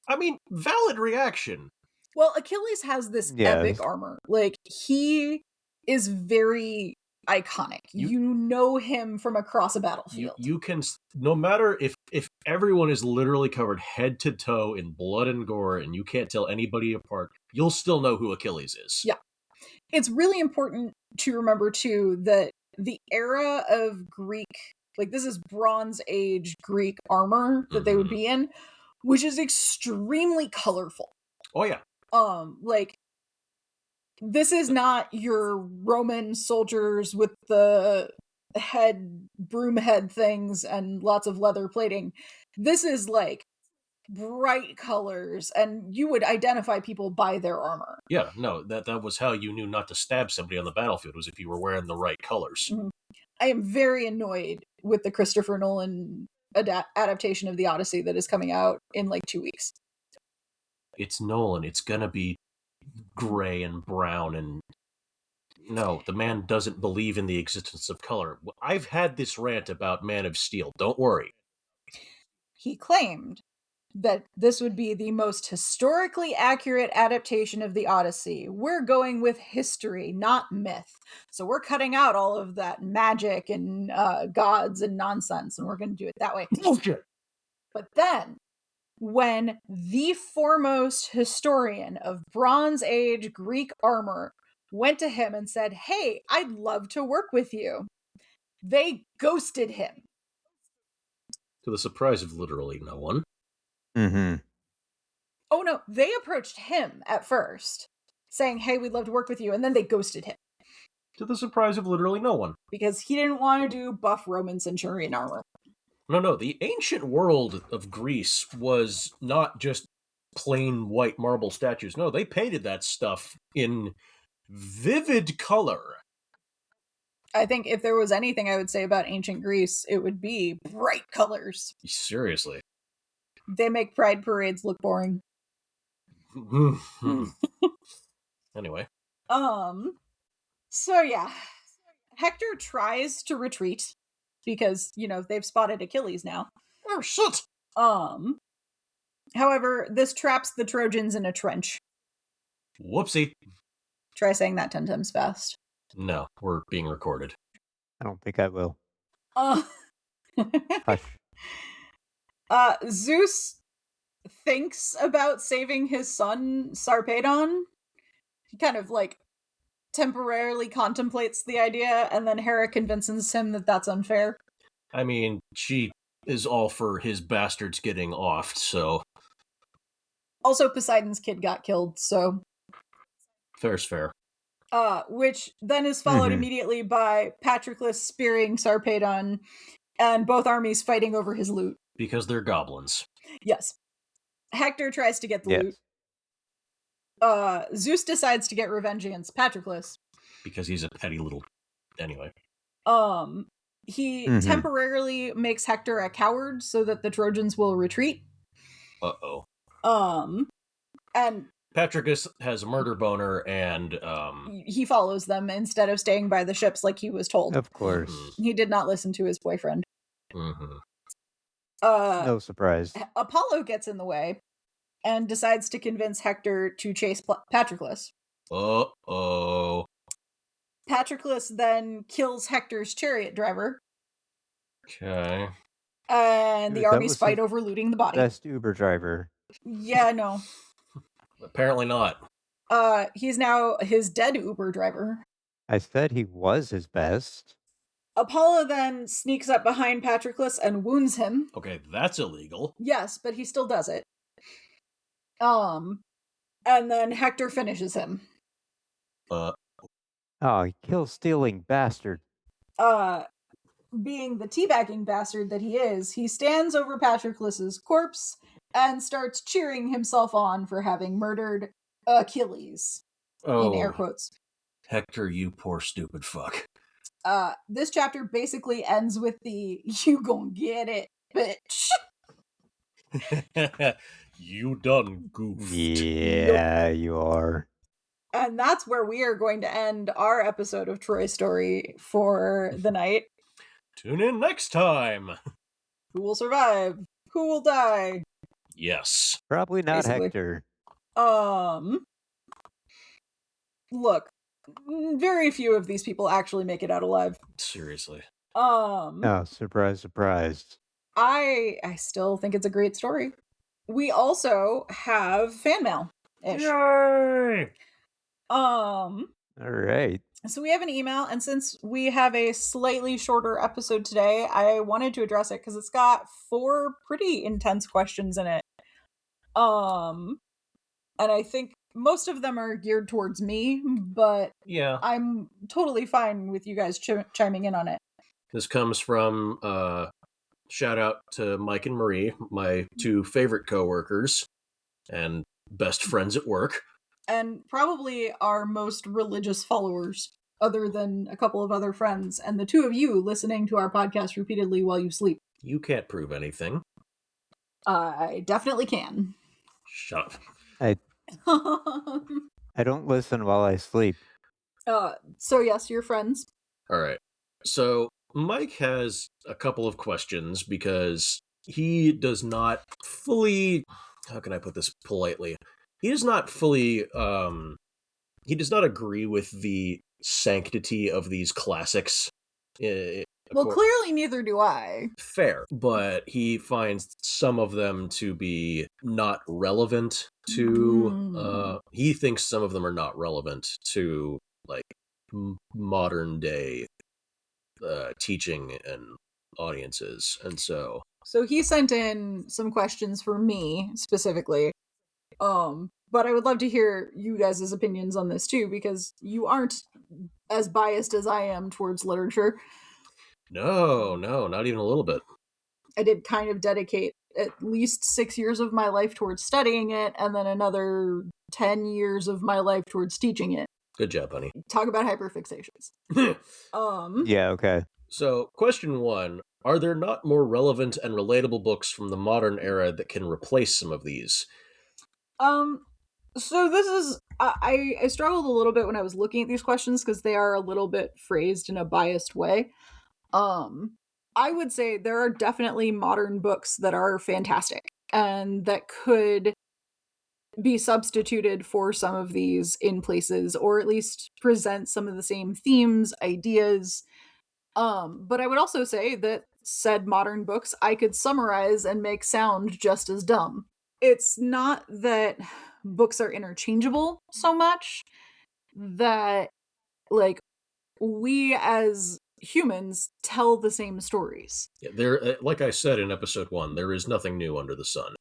I mean, valid reaction. Well, Achilles has this epic armor. Like, he is very iconic. You know him from across a battlefield. You can, no matter if everyone is literally covered head to toe in blood and gore and you can't tell anybody apart, you'll still know who Achilles is. Yeah. It's really important to remember, too, that the era of Greek, like, this is Bronze Age Greek armor that they would be in, which is extremely colorful. Oh, yeah. Like, this is not your Roman soldiers with the broom head things and lots of leather plating. This is, like, bright colors, and you would identify people by their armor. Yeah, no, that was how you knew not to stab somebody on the battlefield, was if you were wearing the right colors. Mm-hmm. I am very annoyed with the Christopher Nolan adaptation of The Odyssey that is coming out in, like, 2 weeks. It's Nolan. It's gonna be gray and brown, and no, the man doesn't believe in the existence of color. I've had this rant about Man of Steel. Don't worry. He claimed that this would be the most historically accurate adaptation of the Odyssey. We're going with history, not myth. So we're cutting out all of that magic and gods and nonsense, and we're going to do it that way. Bullshit. But then, when the foremost historian of Bronze Age Greek armor went to him and said, hey, I'd love to work with you, they ghosted him. To the surprise of literally no one. Mm-hmm. Oh, no, they approached him at first, saying, hey, we'd love to work with you, and then they ghosted him. To the surprise of literally no one. Because he didn't want to do buff Roman centurion armor. No, the ancient world of Greece was not just plain white marble statues. No, they painted that stuff in vivid color. I think if there was anything I would say about ancient Greece, it would be bright colors. Seriously. They make pride parades look boring. Anyway. So yeah. Hector tries to retreat because, they've spotted Achilles now. Oh, shit! However, this traps the Trojans in a trench. Whoopsie. Try saying that 10 times fast. No, we're being recorded. I don't think I will. Hush. Zeus thinks about saving his son, Sarpedon. He kind of, temporarily contemplates the idea, and then Hera convinces him that that's unfair. I mean, she is all for his bastards getting offed, so... Also, Poseidon's kid got killed, so... Fair's fair. Which then is followed immediately by Patroclus spearing Sarpedon, and both armies fighting over his loot. Because they're goblins. Yes. Hector tries to get the loot. Zeus decides to get revenge against Patroclus. Because he's a petty little... Anyway. He temporarily makes Hector a coward so that the Trojans will retreat. Uh-oh. And Patroclus has a murder boner, and he follows them instead of staying by the ships like he was told. Of course. He did not listen to his boyfriend. No surprise. Apollo gets in the way and decides to convince Hector to chase Patroclus. Uh-oh. Patroclus then kills Hector's chariot driver. Okay. And the armies fight over looting the body. Best Uber driver. Yeah, no. Apparently not. He's now his dead Uber driver. I said he was his best. Apollo then sneaks up behind Patroclus and wounds him. Okay, that's illegal. Yes, but he still does it. And then Hector finishes him. Oh, kill-stealing bastard. Being the teabagging bastard that he is, he stands over Patroclus's corpse and starts cheering himself on for having murdered Achilles. In air quotes. Hector, you poor stupid fuck. This chapter basically ends with the "you gon' get it, bitch." You done goofed. Yeah, you are. And that's where we are going to end our episode of Troy Story for the night. Tune in next time. Who will survive? Who will die? Yes. Probably not Basically. Hector. Look, very few of these people actually make it out alive. Seriously. Oh, surprise, surprise. I still think it's a great story. We also have fan mail. Yay! All right. So we have an email, and since we have a slightly shorter episode today, I wanted to address it because it's got 4 pretty intense questions in it. And I think most of them are geared towards me, but yeah, I'm totally fine with you guys chiming in on it. This comes from shout out to Mike and Marie, my 2 favorite coworkers and best friends at work. And probably our most religious followers, other than a couple of other friends, and the 2 of you listening to our podcast repeatedly while you sleep. You can't prove anything. I definitely can. Shut up. I don't listen while I sleep. So yes, you're friends. All right. So Mike has a couple of questions because he does not fully... How can I put this politely? He does not fully... he does not agree with the sanctity of these classics. Well, clearly neither do I. Fair. But he finds some of them to be not relevant to... he thinks some of them are not relevant to, like, modern day teaching and audiences. And so he sent in some questions for me specifically. But I would love to hear you guys' opinions on this too, because you aren't as biased as I am towards literature. No, not even a little bit. I did kind of dedicate at least 6 years of my life towards studying it, and then another 10 years of my life towards teaching it. Good job, honey. Talk about hyperfixations. Yeah, okay. So, question 1. Are there not more relevant and relatable books from the modern era that can replace some of these? So this is... I struggled a little bit when I was looking at these questions because they are a little bit phrased in a biased way. I would say there are definitely modern books that are fantastic and that could be substituted for some of these in places, or at least present some of the same themes, ideas. But I would also say that said modern books I could summarize and make sound just as dumb. It's not that books are interchangeable so much, that like, we as humans tell the same stories. Yeah, there, like I said in episode 1, there is nothing new under the sun.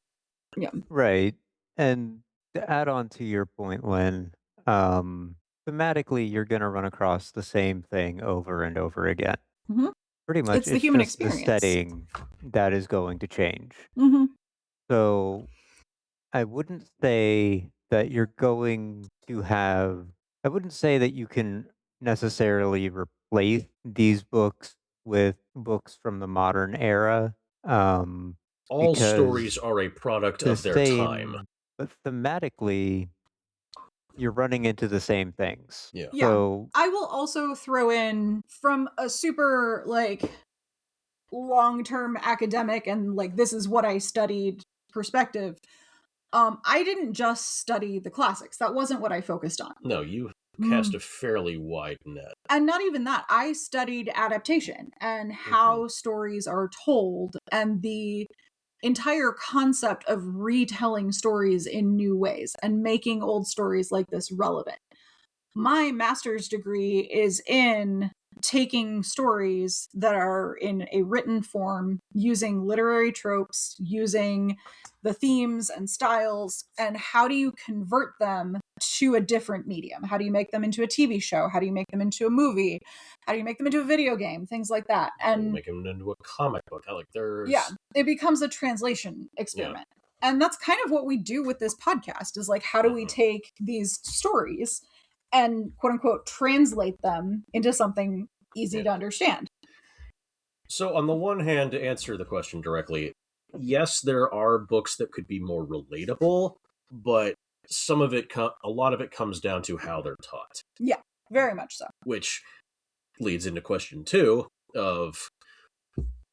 Yeah. Right. And to add on to your point, Lynn, thematically, you're going to run across the same thing over and over again. Mm-hmm. Pretty much, It's the it's human just the experience. setting that is going to change. Mm-hmm. So I wouldn't say that you're going to have, I wouldn't say that you can necessarily replace these books with books from the modern era. All stories Because are a product the of their time. same, but thematically, you're running into the same things. Yeah. Yeah. So I will also throw in from a super, like, long-term academic and, like, this is what I studied perspective. I didn't just study the classics. That wasn't what I focused on. No, you cast a fairly wide net. And not even that. I studied adaptation and how stories are told and the entire concept of retelling stories in new ways and making old stories like this relevant. My master's degree is in taking stories that are in a written form, using literary tropes, using the themes and styles, and how do you convert them to a different medium? How do you make them into a TV show? How do you make them into a movie? How do you make them into a video game? Things like that. And make them into a comic book. Like there's it becomes a translation experiment. Yeah. And that's kind of what we do with this podcast is like, how do we take these stories and quote unquote translate them into something easy to understand? So on the one hand, to answer the question directly, yes, there are books that could be more relatable, but some of it, a lot of it comes down to how they're taught. Yeah, very much so. Which leads into question 2 of,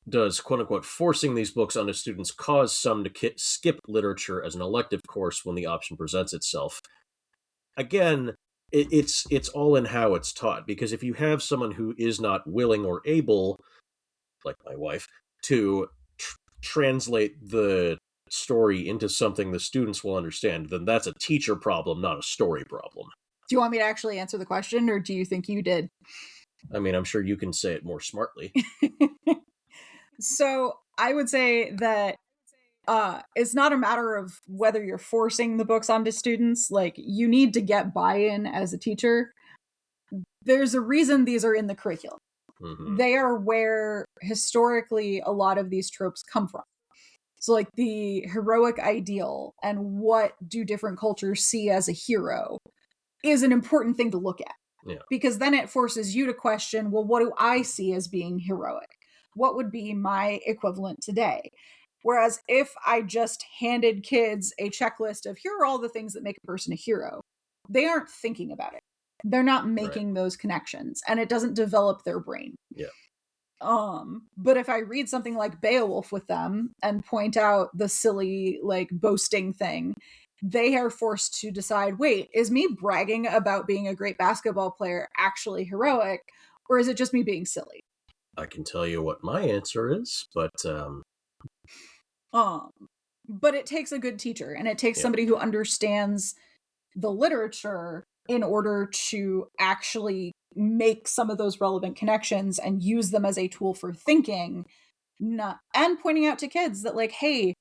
does quote-unquote forcing these books onto students cause some to skip literature as an elective course when the option presents itself? Again, it's all in how it's taught, because if you have someone who is not willing or able, like my wife, to translate the story into something the students will understand, then that's a teacher problem, not a story problem. Do you want me to actually answer the question, or do you think you did? I mean, I'm sure you can say it more smartly. So I would say that it's not a matter of whether you're forcing the books onto students. Like, you need to get buy-in as a teacher. There's a reason these are in the curriculum. Mm-hmm. They are where historically a lot of these tropes come from. So like the heroic ideal and what do different cultures see as a hero is an important thing to look at. Yeah. Because then it forces you to question, well, what do I see as being heroic? What would be my equivalent today? Whereas if I just handed kids a checklist of here are all the things that make a person a hero, they aren't thinking about it. They're not making those connections, and it doesn't develop their brain. Yeah. But if I read something like Beowulf with them and point out the silly, like, boasting thing, they are forced to decide, wait, is me bragging about being a great basketball player actually heroic, or is it just me being silly? I can tell you what my answer is, but it takes a good teacher, and it takes somebody who understands the literature in order to actually make some of those relevant connections and use them as a tool for thinking, and pointing out to kids that, like, hey,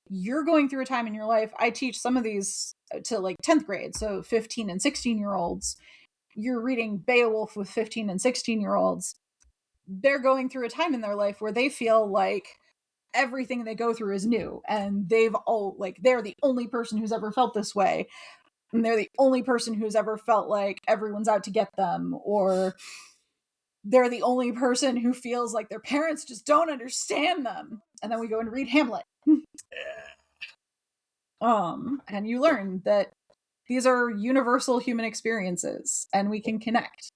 you're going through a time in your life. I teach some of these to like 10th grade, so 15 and 16-year-olds. You're reading Beowulf with 15 and 16-year-olds. They're going through a time in their life where they feel like everything they go through is new, and they're the only person who's ever felt this way. And they're the only person who's ever felt like everyone's out to get them, or they're the only person who feels like their parents just don't understand them. And then we go and read Hamlet. And you learn that these are universal human experiences, and we can connect.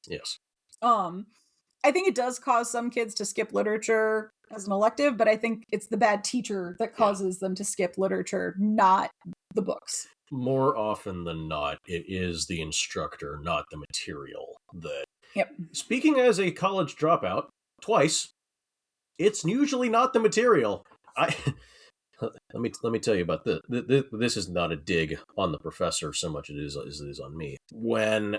Yes. I think it does cause some kids to skip literature as an elective, but I think it's the bad teacher that causes them to skip literature, not the books. More often than not, it is the instructor, not the material. Speaking as a college dropout, twice, it's usually not the material. Let me tell you about this. This is not a dig on the professor so much as it is on me. When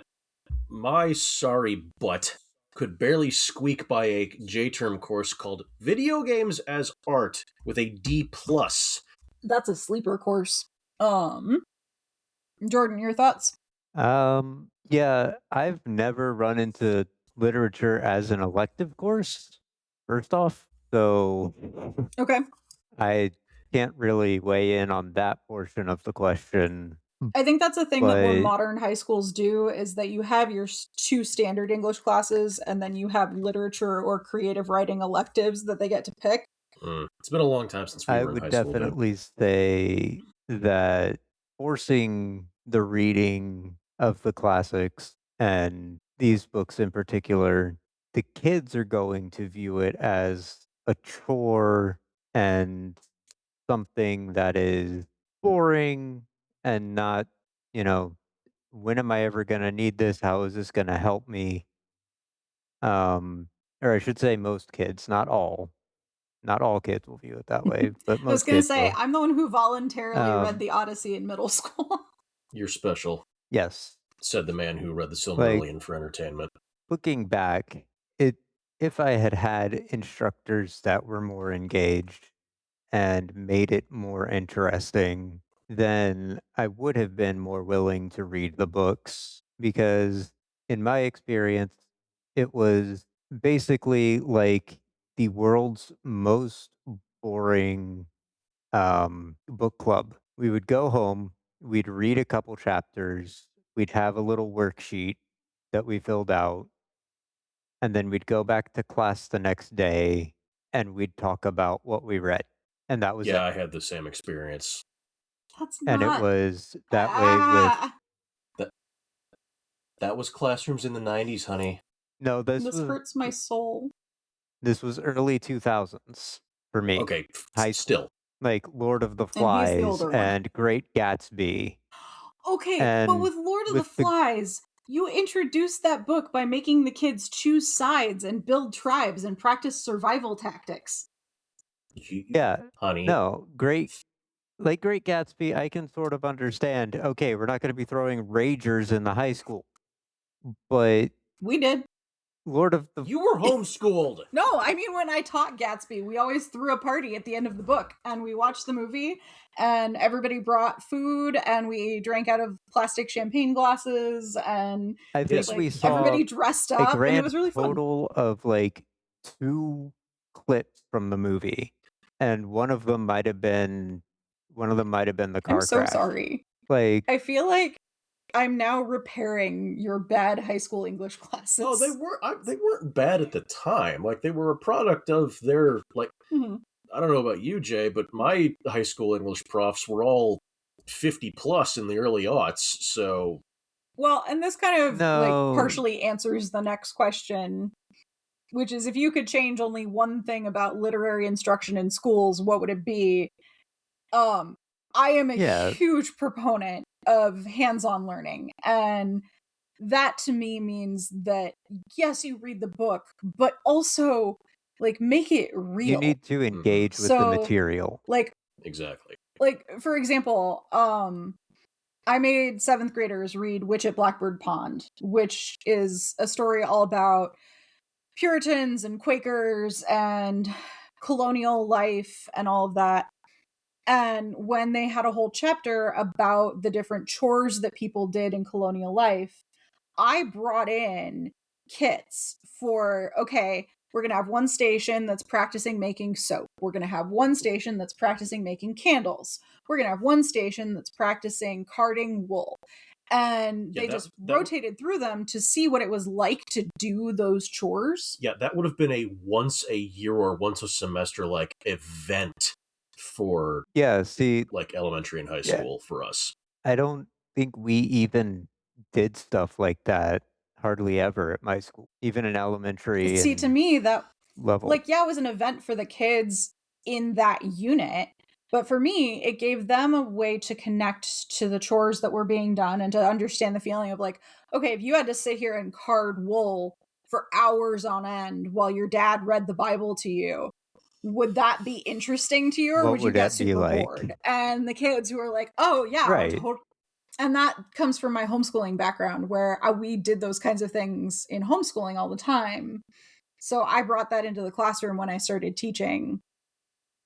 My sorry butt could barely squeak by a J-term course called Video Games as Art with a D+. That's a sleeper course. Jordan, your thoughts? Yeah, I've never run into literature as an elective course, first off, so Okay. I can't really weigh in on that portion of the question. I think that's a thing that more But modern high schools do, is that you have your two standard English classes and then you have literature or creative writing electives that they get to pick. It's been a long time since we I were in would high school, dude. definitely say that forcing the reading of the classics and these books in particular, the kids are going to view it as a chore and something that is boring and not, you know, when am I ever going to need this? How is this going to help me? Or I should say most kids, not all. Not all kids will view it that way, but I was most going to kids say, will. I'm the one who voluntarily read Um, the Odyssey in middle school. You're special, yes. said the man who read the Like, Silmarillion for entertainment. looking back, it if I had had instructors that were more engaged and made it more interesting, then I would have been more willing to read the books because in my experience, it was basically like the world's most boring book club. We would go home, we'd read a couple chapters, we'd have a little worksheet that we filled out, and then we'd go back to class the next day and we'd talk about what we read. And that was Yeah, it. I had the same experience. That's And it not. was that way with That that was classrooms in the 90s, honey. no, This hurts my soul. this was early 2000s for me. Okay, High school. still. Like Lord of the And he's the Flies older one. and Great Gatsby. Okay, but And with Lord of the with the Flies, you introduced that book by making the kids choose sides and build tribes and practice survival tactics. yeah, Honey. no, Great Gatsby, I can sort of understand. Okay, we're not going to be throwing ragers in the high school, but We did. Lord of the You were homeschooled. No, I mean, when I taught Gatsby, we always threw a party at the end of the book and we watched the movie and everybody brought food and we drank out of plastic champagne glasses and I think Yes. we like saw everybody dressed a up and it grand was really fun. total of like 2 clips from the movie, and one of them might have been the I'm car so crash. sorry. Like, I feel like I'm now repairing your bad high school English classes. No, they weren't bad at the time. Like, they were a product of their, like, Mhm. I don't know about you, Jay, but my high school English profs were all 50 plus in the early aughts, so Well, and this kind of like no. partially answers the next question, which is if you could change only one thing about literary instruction in schools, what would it be? I am a Yeah. huge proponent of hands-on learning, and that to me means that yes, you read the book, but also like make it real. You need to engage with the So, material. like exactly. for example, I made 7th graders read Witch at Blackbird Pond, which is a story all about Puritans and Quakers and colonial life and all of that. And when they had a whole chapter about the different chores that people did in colonial life, I brought in kits for, okay, we're going to have one station that's practicing making soap. We're going to have one station that's practicing making candles. We're going to have one station that's practicing carding wool. And Yeah, they just rotated through them to see what it was like to do those chores. Yeah, that would have been a once a year or once a semester, like, event for, See, like, elementary and high school for us. I don't think we even did stuff like that hardly ever at my school, even in elementary See, to and me, that, level. like, yeah, it was an event for the kids in that unit. But for me, it gave them a way to connect to the chores that were being done and to understand the feeling of like, okay, if you had to sit here and card wool for hours on end while your dad read the Bible to you, would that be interesting to you or What would you would get that be super like? bored? And the kids who are like, oh, yeah, Right. And that comes from my homeschooling background, where we did those kinds of things in homeschooling all the time. So I brought that into the classroom when I started teaching.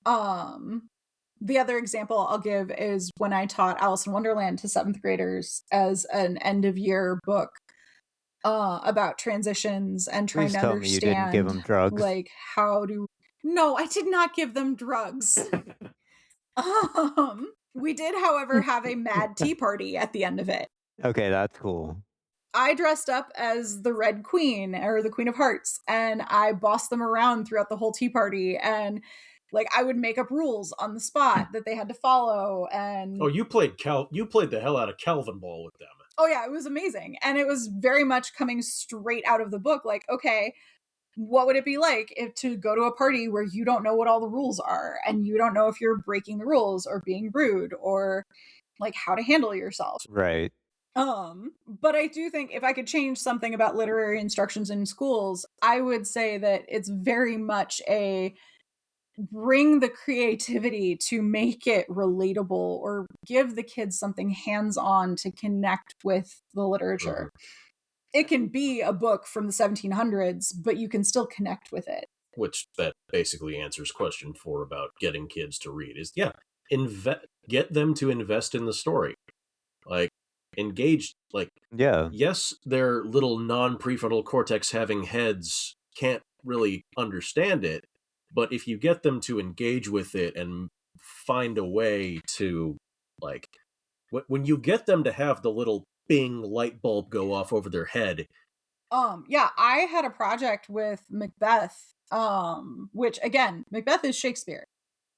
The other example I'll give is when I taught Alice in Wonderland to 7th graders as an end of year book about transitions and trying Please to tell understand, me you didn't give them drugs. like, no, I did not give them drugs. We did, however, have a mad tea party at the end of it. Okay, that's cool. I dressed up as the Red Queen, or the Queen of Hearts, and I bossed them around throughout the whole tea party, and like I would make up rules on the spot that they had to follow. And you played the hell out of Calvin Ball with them. Oh yeah, it was amazing. And it was very much coming straight out of the book. Like, okay, what would it be like to go to a party where you don't know what all the rules are, and you don't know if you're breaking the rules or being rude, or like how to handle yourself. Right. But I do think if I could change something about literary instructions in schools, I would say that it's very much a bring the creativity to make it relatable, or give the kids something hands-on to connect with the literature. It can be a book from the 1700s, but you can still connect with it. Which that basically answers question 4 about getting kids to read is, get them to invest in the story. Like, engage, like, yes, their little non-prefrontal cortex having heads can't really understand it, but if you get them to engage with it and find a way to, like, when you get them to have the little bing light bulb go off over their head. Yeah, I had a project with Macbeth, which again, Macbeth is Shakespeare.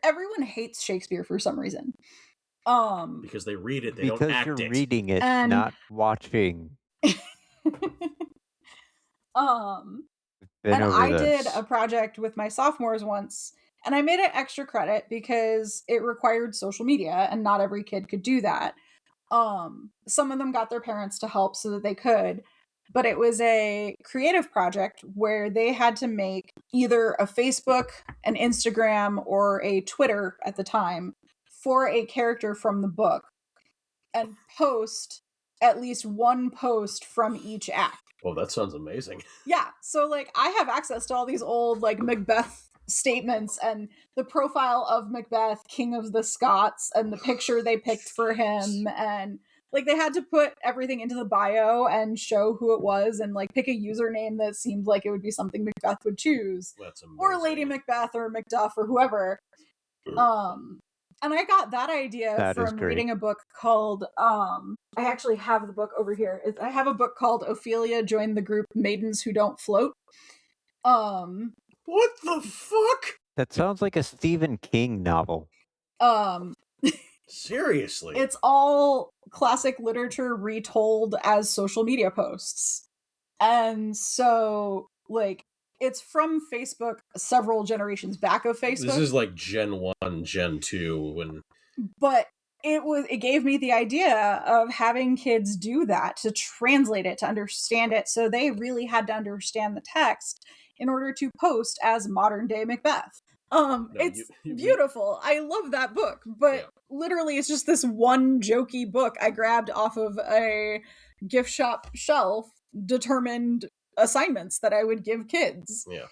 Everyone hates Shakespeare for some reason. Because they read it, they don't act it. Because you're reading it, not watching. And I did a project with my sophomores once, and I made it extra credit because it required social media, and not every kid could do that. Some of them got their parents to help so that they could, but it was a creative project where they had to make either a Facebook, an Instagram, or a Twitter at the time for a character from the book, and post at least one post from each act. Oh, that sounds amazing. Yeah, so like I have access to all these old like Macbeth statements and the profile of Macbeth, King of the Scots, and the picture they picked for him, and like they had to put everything into the bio and show who it was, and like pick a username that seemed like it would be something Macbeth would choose. That's amazing. Or Lady Macbeth or Macduff or whoever. And I got that idea from reading a book called, I actually have the book over here. I have a book called Ophelia Joined the Group Maidens Who Don't Float. What the fuck? That sounds like a Stephen King novel. Seriously? It's all classic literature retold as social media posts. And so, like, it's from Facebook several generations back of Facebook. This is like Gen 1, Gen 2. But it gave me the idea of having kids do that, to translate it, to understand it. So they really had to understand the text in order to post as modern day Macbeth. It's beautiful. I love that book, but literally it's just this one jokey book I grabbed off of a gift shop shelf, determined assignments that I would give kids. Yeah.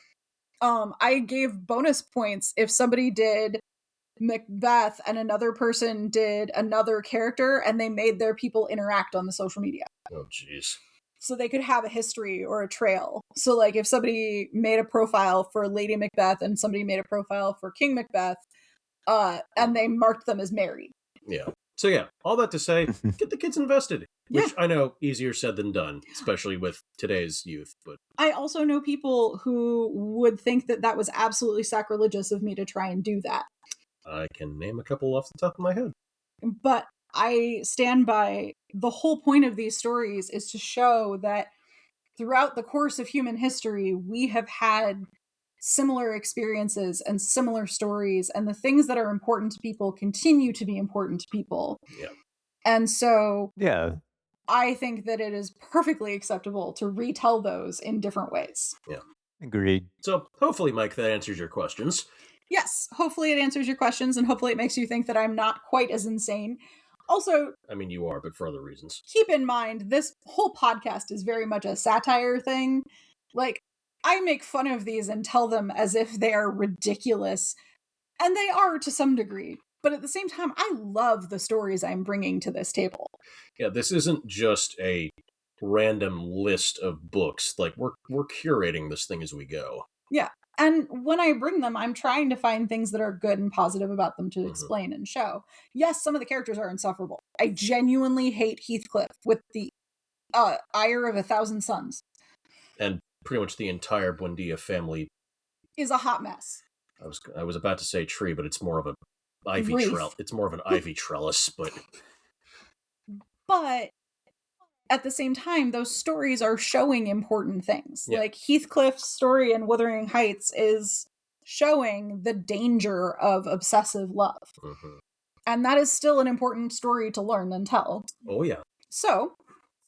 I gave bonus points if somebody did Macbeth and another person did another character, and they made their people interact on the social media. Oh, jeez. So they could have a history or a trail. So like if somebody made a profile for Lady Macbeth and somebody made a profile for King Macbeth, and they marked them as married. Yeah. So yeah, all that to say, get the kids invested. Which I know, easier said than done, especially with today's youth. But I also know people who would think that that was absolutely sacrilegious of me to try and do that. I can name a couple off the top of my head. But I stand by the whole point of these stories is to show that throughout the course of human history, we have had similar experiences and similar stories, and the things that are important to people continue to be important to people. Yeah. And so I think that it is perfectly acceptable to retell those in different ways. Yeah. Agreed. So hopefully, Mike, that answers your questions. Yes, hopefully it answers your questions, and hopefully it makes you think that I'm not quite as insane. Also, I mean, you are, but for other reasons. Keep in mind, this whole podcast is very much a satire thing. Like, I make fun of these and tell them as if they are ridiculous, and they are to some degree. But at the same time, I love the stories I'm bringing to this table. Yeah, this isn't just a random list of books. Like, we're curating this thing as we go. Yeah. And when I bring them, I'm trying to find things that are good and positive about them to explain and show. Yes, some of the characters are insufferable. I genuinely hate Heathcliff with the ire of 1,000 suns. And pretty much the entire Buendia family is a hot mess. I was about to say tree, but it's more of an ivy trellis. It's more of an ivy trellis, but at the same time, those stories are showing important things. Yeah. Like Heathcliff's story in Wuthering Heights is showing the danger of obsessive love. And that is still an important story to learn and tell. Oh, yeah. So,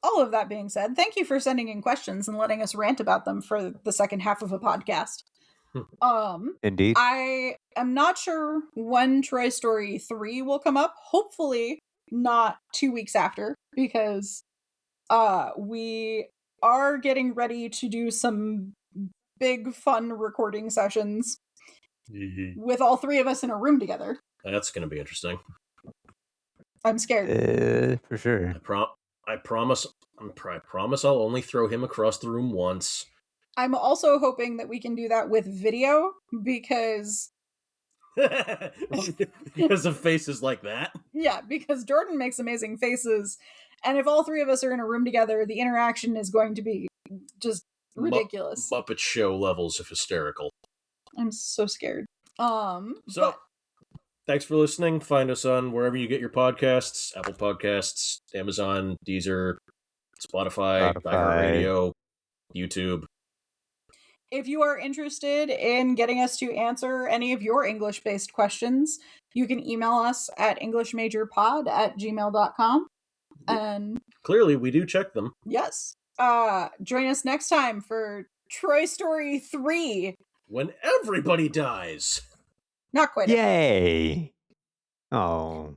all of that being said, thank you for sending in questions and letting us rant about them for the second half of a podcast. Indeed. I am not sure when Troy Story 3 will come up. Hopefully not 2 weeks after, because we are getting ready to do some big fun recording sessions with all three of us in a room together. That's going to be interesting. I'm scared. For sure. I promise I'll only throw him across the room once. I'm also hoping that we can do that with video, because because of faces like that. Yeah, because Jordan makes amazing faces, and if all three of us are in a room together, the interaction is going to be just ridiculous. Muppet Show levels of hysterical. I'm so scared. Thanks for listening. Find us on wherever you get your podcasts: Apple Podcasts, Amazon, Deezer, Spotify. iHeartRadio, YouTube. If you are interested in getting us to answer any of your English-based questions, you can email us at englishmajorpod@gmail.com. And clearly, we do check them. Yes. Join us next time for Troy Story 3. When everybody dies. Not quite. Yay! Oh.